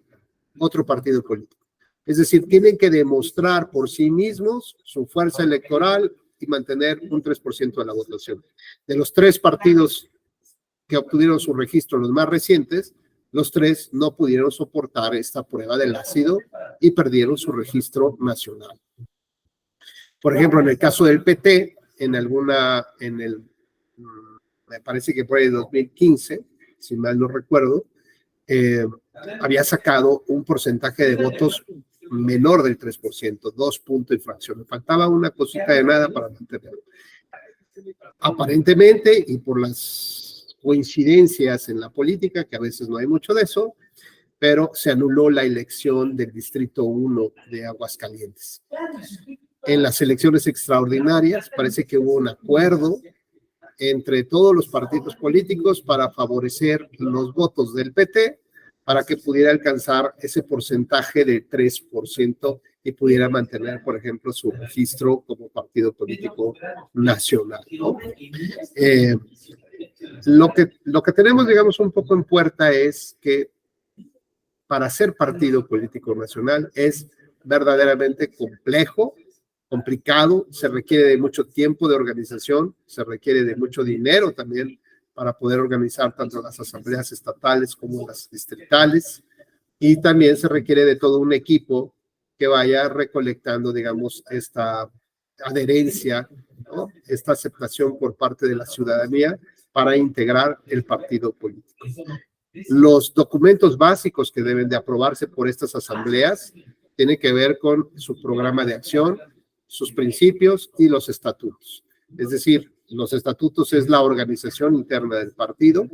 otro partido político. Es decir, tienen que demostrar por sí mismos su fuerza electoral y mantener un 3% de la votación. De los 3 partidos que obtuvieron su registro, los más recientes, los 3 no pudieron soportar esta prueba del ácido y perdieron su registro nacional. Por ejemplo, en el caso del PT, me parece que por ahí 2015, si mal no recuerdo, había sacado un porcentaje de votos menor del 3%, 2 puntos y fracción. Me faltaba una cosita de nada para mantenerlo. Aparentemente, y por las coincidencias en la política, que a veces no hay mucho de eso, pero se anuló la elección del Distrito 1 de Aguascalientes. En las elecciones extraordinarias parece que hubo un acuerdo entre todos los partidos políticos para favorecer los votos del PT para que pudiera alcanzar ese porcentaje de 3% y pudiera mantener, por ejemplo, su registro como partido político nacional, ¿no? Lo que tenemos, digamos, un poco en puerta es que para ser partido político nacional es verdaderamente complejo, complicado, se requiere de mucho tiempo de organización, se requiere de mucho dinero también para poder organizar tanto las asambleas estatales como las distritales, y también se requiere de todo un equipo que vaya recolectando, digamos, esta adherencia, ¿no? Esta aceptación por parte de la ciudadanía para integrar el partido político. Los documentos básicos que deben de aprobarse por estas asambleas tienen que ver con su programa de acción, sus principios y los estatutos. Es decir, los estatutos es la organización interna del partido,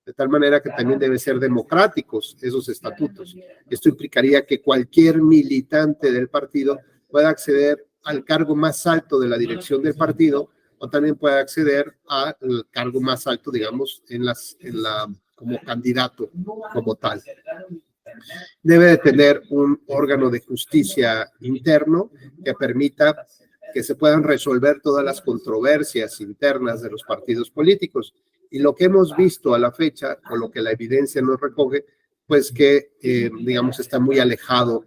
de tal manera que también deben ser democráticos esos estatutos. Esto implicaría que cualquier militante del partido pueda acceder al cargo más alto de la dirección del partido o también pueda acceder al cargo más alto, digamos, como candidato como tal. Debe de tener un órgano de justicia interno que permita que se puedan resolver todas las controversias internas de los partidos políticos. Y lo que hemos visto a la fecha, o lo que la evidencia nos recoge, pues que, digamos, está muy alejado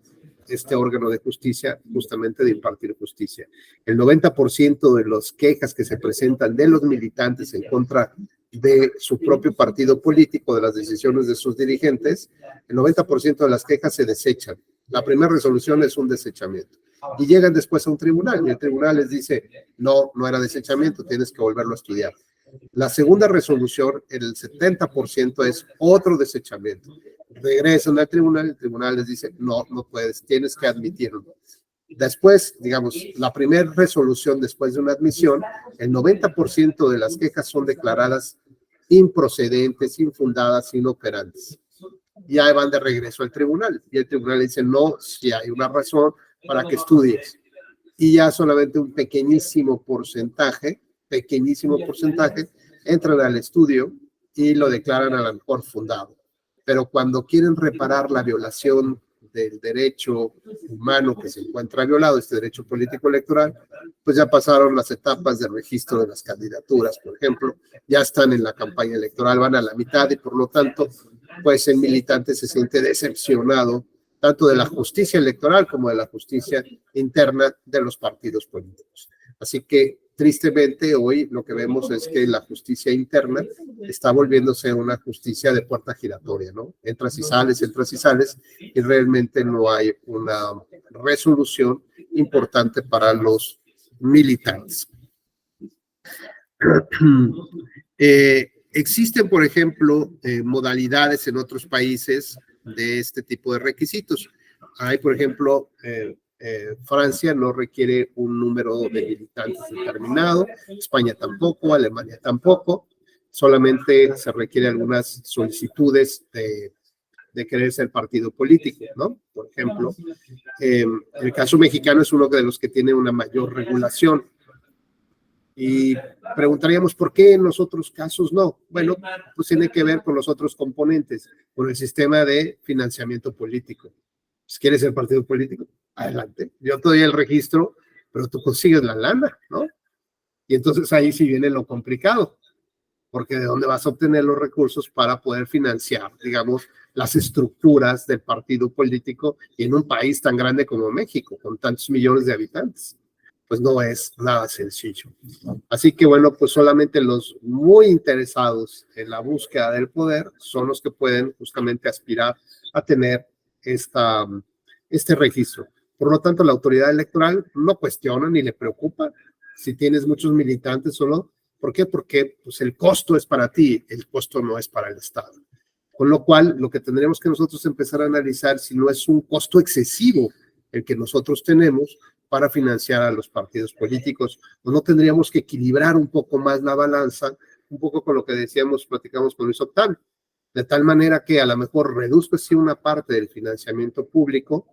este órgano de justicia justamente de impartir justicia. El 90% de las quejas que se presentan de los militantes en contra de su propio partido político, de las decisiones de sus dirigentes, el 90% de las quejas se desechan. La primera resolución es un desechamiento. Y llegan después a un tribunal, y el tribunal les dice, no era desechamiento, tienes que volverlo a estudiar. La segunda resolución, el 70% es otro desechamiento. Regresan al tribunal, el tribunal les dice, no puedes, tienes que admitirlo. Después, digamos, la primera resolución después de una admisión, el 90% de las quejas son declaradas improcedentes, infundadas, inoperantes. Ya van de regreso al tribunal, y el tribunal dice, no, si hay una razón para que estudies. Y ya solamente un pequeñísimo porcentaje, entran al estudio y lo declaran a lo mejor fundado. Pero cuando quieren reparar la violación del derecho humano que se encuentra violado, este derecho político electoral, pues ya pasaron las etapas de registro de las candidaturas, por ejemplo, ya están en la campaña electoral, van a la mitad y por lo tanto, pues el militante se siente decepcionado tanto de la justicia electoral como de la justicia interna de los partidos políticos. Así que, tristemente, hoy lo que vemos es que la justicia interna está volviéndose una justicia de puerta giratoria, ¿no? Entras y sales, y realmente no hay una resolución importante para los militantes. Existen, por ejemplo, modalidades en otros países de este tipo de requisitos. Hay, por ejemplo, Francia no requiere un número de militantes determinado, España tampoco, Alemania tampoco, solamente se requiere algunas solicitudes de querer ser partido político, ¿no? Por ejemplo, el caso mexicano es uno de los que tiene una mayor regulación. Y preguntaríamos, ¿por qué en los otros casos no? Bueno, pues tiene que ver con los otros componentes, con el sistema de financiamiento político. Si quieres ser partido político, adelante. Yo te doy el registro, pero tú consigues la lana, ¿no? Y entonces ahí sí viene lo complicado, porque ¿de dónde vas a obtener los recursos para poder financiar, digamos, las estructuras del partido político y en un país tan grande como México, con tantos millones de habitantes? Pues no es nada sencillo. Así que bueno, pues solamente los muy interesados en la búsqueda del poder son los que pueden justamente aspirar a tener este registro. Por lo tanto, la autoridad electoral no cuestiona ni le preocupa si tienes muchos militantes o no. ¿Por qué? Porque pues, el costo es para ti, el costo no es para el Estado. Con lo cual, lo que tendremos que nosotros empezar a analizar si no es un costo excesivo el que nosotros tenemos para financiar a los partidos políticos, o no tendríamos que equilibrar un poco más la balanza un poco con lo que decíamos, platicamos con Luis Octavio, de tal manera que a lo mejor reduzcas sí una parte del financiamiento público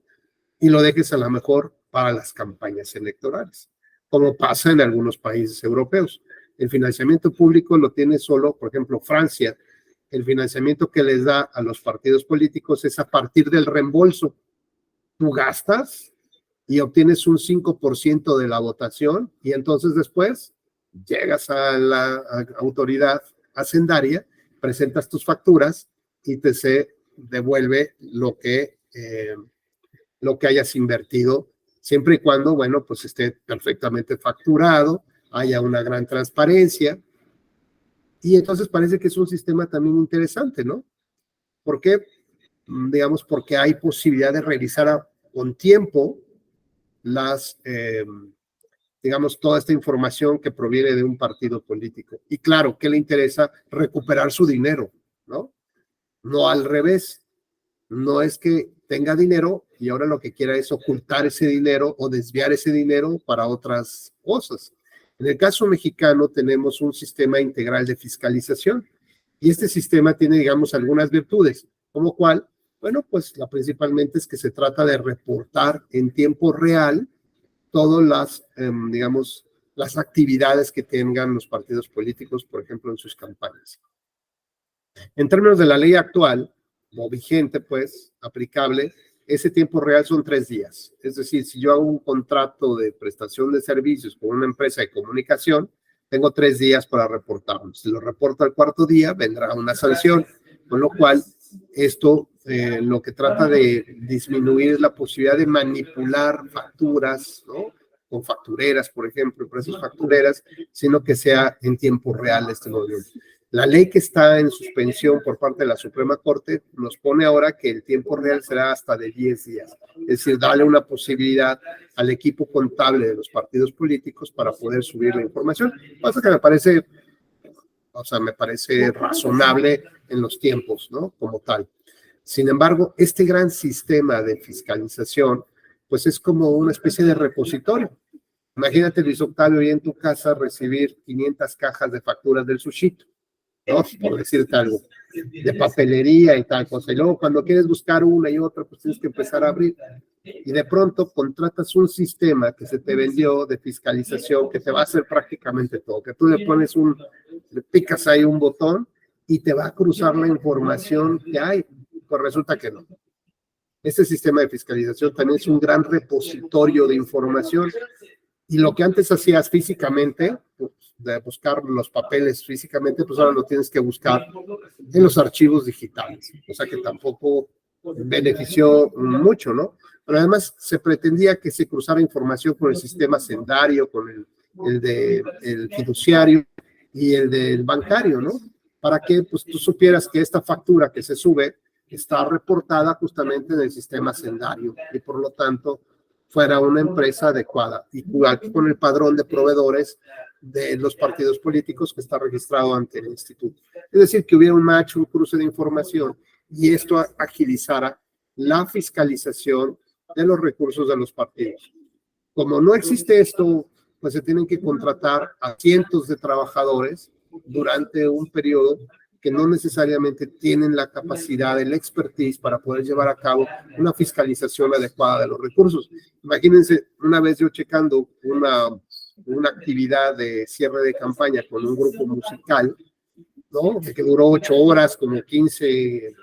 y lo dejes a lo mejor para las campañas electorales, como pasa en algunos países europeos. El financiamiento público lo tiene solo, por ejemplo, Francia. El financiamiento que les da a los partidos políticos es a partir del reembolso. Tú gastas y obtienes un 5% de la votación y entonces después llegas a la autoridad hacendaria, presentas tus facturas y se devuelve lo que hayas invertido, siempre y cuando, bueno, pues esté perfectamente facturado, haya una gran transparencia. Y entonces parece que es un sistema también interesante, ¿no? ¿Por qué? Digamos, porque hay posibilidad de realizar con tiempo digamos, toda esta información que proviene de un partido político. Y claro, ¿qué le interesa? Recuperar su dinero, ¿no? No al revés. No es que tenga dinero y ahora lo que quiera es ocultar ese dinero o desviar ese dinero para otras cosas. En el caso mexicano tenemos un sistema integral de fiscalización y este sistema tiene, digamos, algunas virtudes, como cuál, bueno, pues la principalmente es que se trata de reportar en tiempo real todas las, digamos, las actividades que tengan los partidos políticos, por ejemplo, en sus campañas. En términos de la ley actual, o vigente, pues, aplicable, ese tiempo real son 3 días. Es decir, si yo hago un contrato de prestación de servicios con una empresa de comunicación, tengo 3 días para reportarlo. Si lo reporto al 4.º día, vendrá una sanción, con lo cual esto lo que trata de disminuir es la posibilidad de manipular facturas, ¿no? Con factureras, por ejemplo, empresas factureras, sino que sea en tiempo real este movimiento. La ley que está en suspensión por parte de la Suprema Corte nos pone ahora que el tiempo real será hasta de 10 días. Es decir, darle una posibilidad al equipo contable de los partidos políticos para poder subir la información. Pasa que me parece razonable en los tiempos, ¿no? Como tal. Sin embargo, este gran sistema de fiscalización, pues es como una especie de repositorio. Imagínate, Luis Octavio, hoy en tu casa recibir 500 cajas de facturas del Sushito, ¿no? Por decirte algo, de papelería y tal cosa. Y luego cuando quieres buscar una y otra, pues tienes que empezar a abrir. Y de pronto contratas un sistema que se te vendió de fiscalización que te va a hacer prácticamente todo. Que tú le picas ahí un botón y te va a cruzar la información que hay. Pues resulta que no. Este sistema de fiscalización también es un gran repositorio de información. Y lo que antes hacías físicamente, pues, de buscar los papeles físicamente, pues ahora lo tienes que buscar en los archivos digitales. O sea que tampoco benefició mucho, ¿no? Pero además se pretendía que se cruzara información con el sistema sendario, con el fiduciario y el del bancario, ¿no? Para que pues, tú supieras que esta factura que se sube está reportada justamente en el sistema sendario y por lo tanto fuera una empresa adecuada, igual que con el padrón de proveedores de los partidos políticos que está registrado ante el instituto. Es decir, que hubiera un match, un cruce de información y esto agilizara la fiscalización de los recursos de los partidos. Como no existe esto, pues se tienen que contratar a cientos de trabajadores durante un periodo que no necesariamente tienen la capacidad, el expertise para poder llevar a cabo una fiscalización adecuada de los recursos. Imagínense, una vez yo checando una actividad de cierre de campaña con un grupo musical, ¿no? Que duró 8 horas, como 15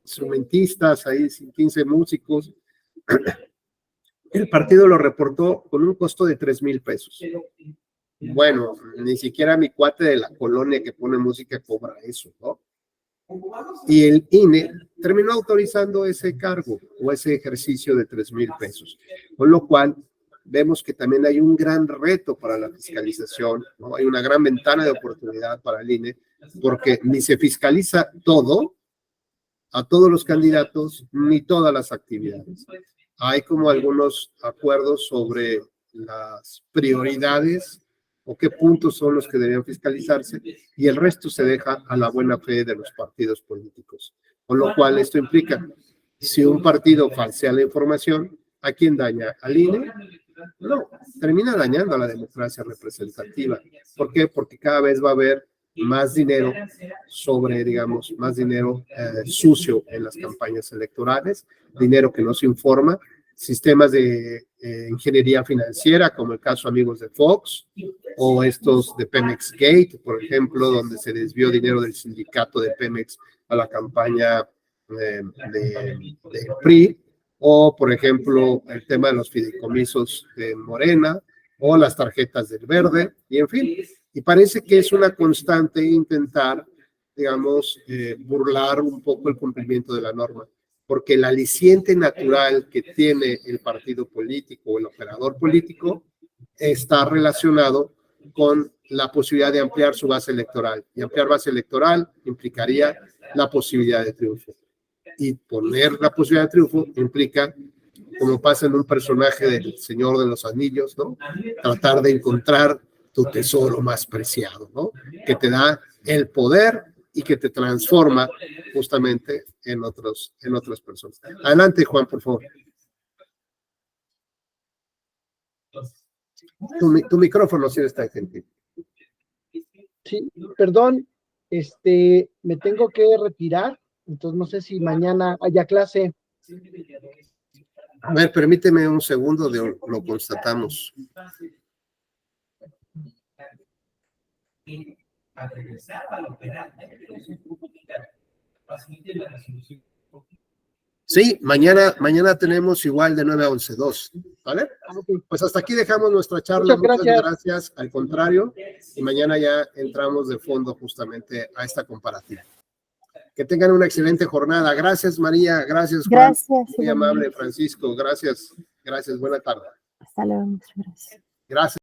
instrumentistas, ahí 15 músicos. El partido lo reportó con un costo de 3,000 pesos. Bueno, ni siquiera mi cuate de la colonia que pone música cobra eso, ¿no? Y el INE terminó autorizando ese cargo o ese ejercicio de 3,000 pesos, con lo cual vemos que también hay un gran reto para la fiscalización, ¿no? Hay una gran ventana de oportunidad para el INE, porque ni se fiscaliza todo, a todos los candidatos, ni todas las actividades. Hay como algunos acuerdos sobre las prioridades o qué puntos son los que deberían fiscalizarse y el resto se deja a la buena fe de los partidos políticos. Con lo cual esto implica, si un partido falsea la información, ¿a quién daña? ¿Al INE? No, termina dañando a la democracia representativa. ¿Por qué? Porque cada vez va a haber más dinero digamos, más dinero sucio en las campañas electorales, dinero que no se informa, sistemas de ingeniería financiera, como el caso Amigos de Fox, o estos de Pemex Gate, por ejemplo, donde se desvió dinero del sindicato de Pemex a la campaña de PRI, o por ejemplo el tema de los fideicomisos de Morena, o las tarjetas del Verde, y en fin, y parece que es una constante intentar, digamos, burlar un poco el cumplimiento de la norma, porque el aliciente natural que tiene el partido político o el operador político está relacionado con la posibilidad de ampliar su base electoral, y ampliar base electoral implicaría la posibilidad de triunfo, y poner la posibilidad de triunfo implica, como pasa en un personaje del Señor de los Anillos, ¿no? Tratar de encontrar tu tesoro más preciado, ¿no? Que te da el poder y que te transforma justamente en otras personas. Adelante, Juan, por favor. Tu micrófono sí está gentil. Sí, perdón, me tengo que retirar, entonces no sé si mañana haya clase. A ver, permíteme un segundo, lo constatamos. Sí, mañana tenemos igual de 9 a 11, 2, ¿vale? Pues hasta aquí dejamos nuestra charla. Muchas gracias, al contrario, y mañana ya entramos de fondo justamente a esta comparativa. Que tengan una excelente jornada. Gracias, María, gracias, Juan. Gracias. Muy amable, Francisco, gracias, buena tarde. Hasta luego, muchas gracias. Gracias.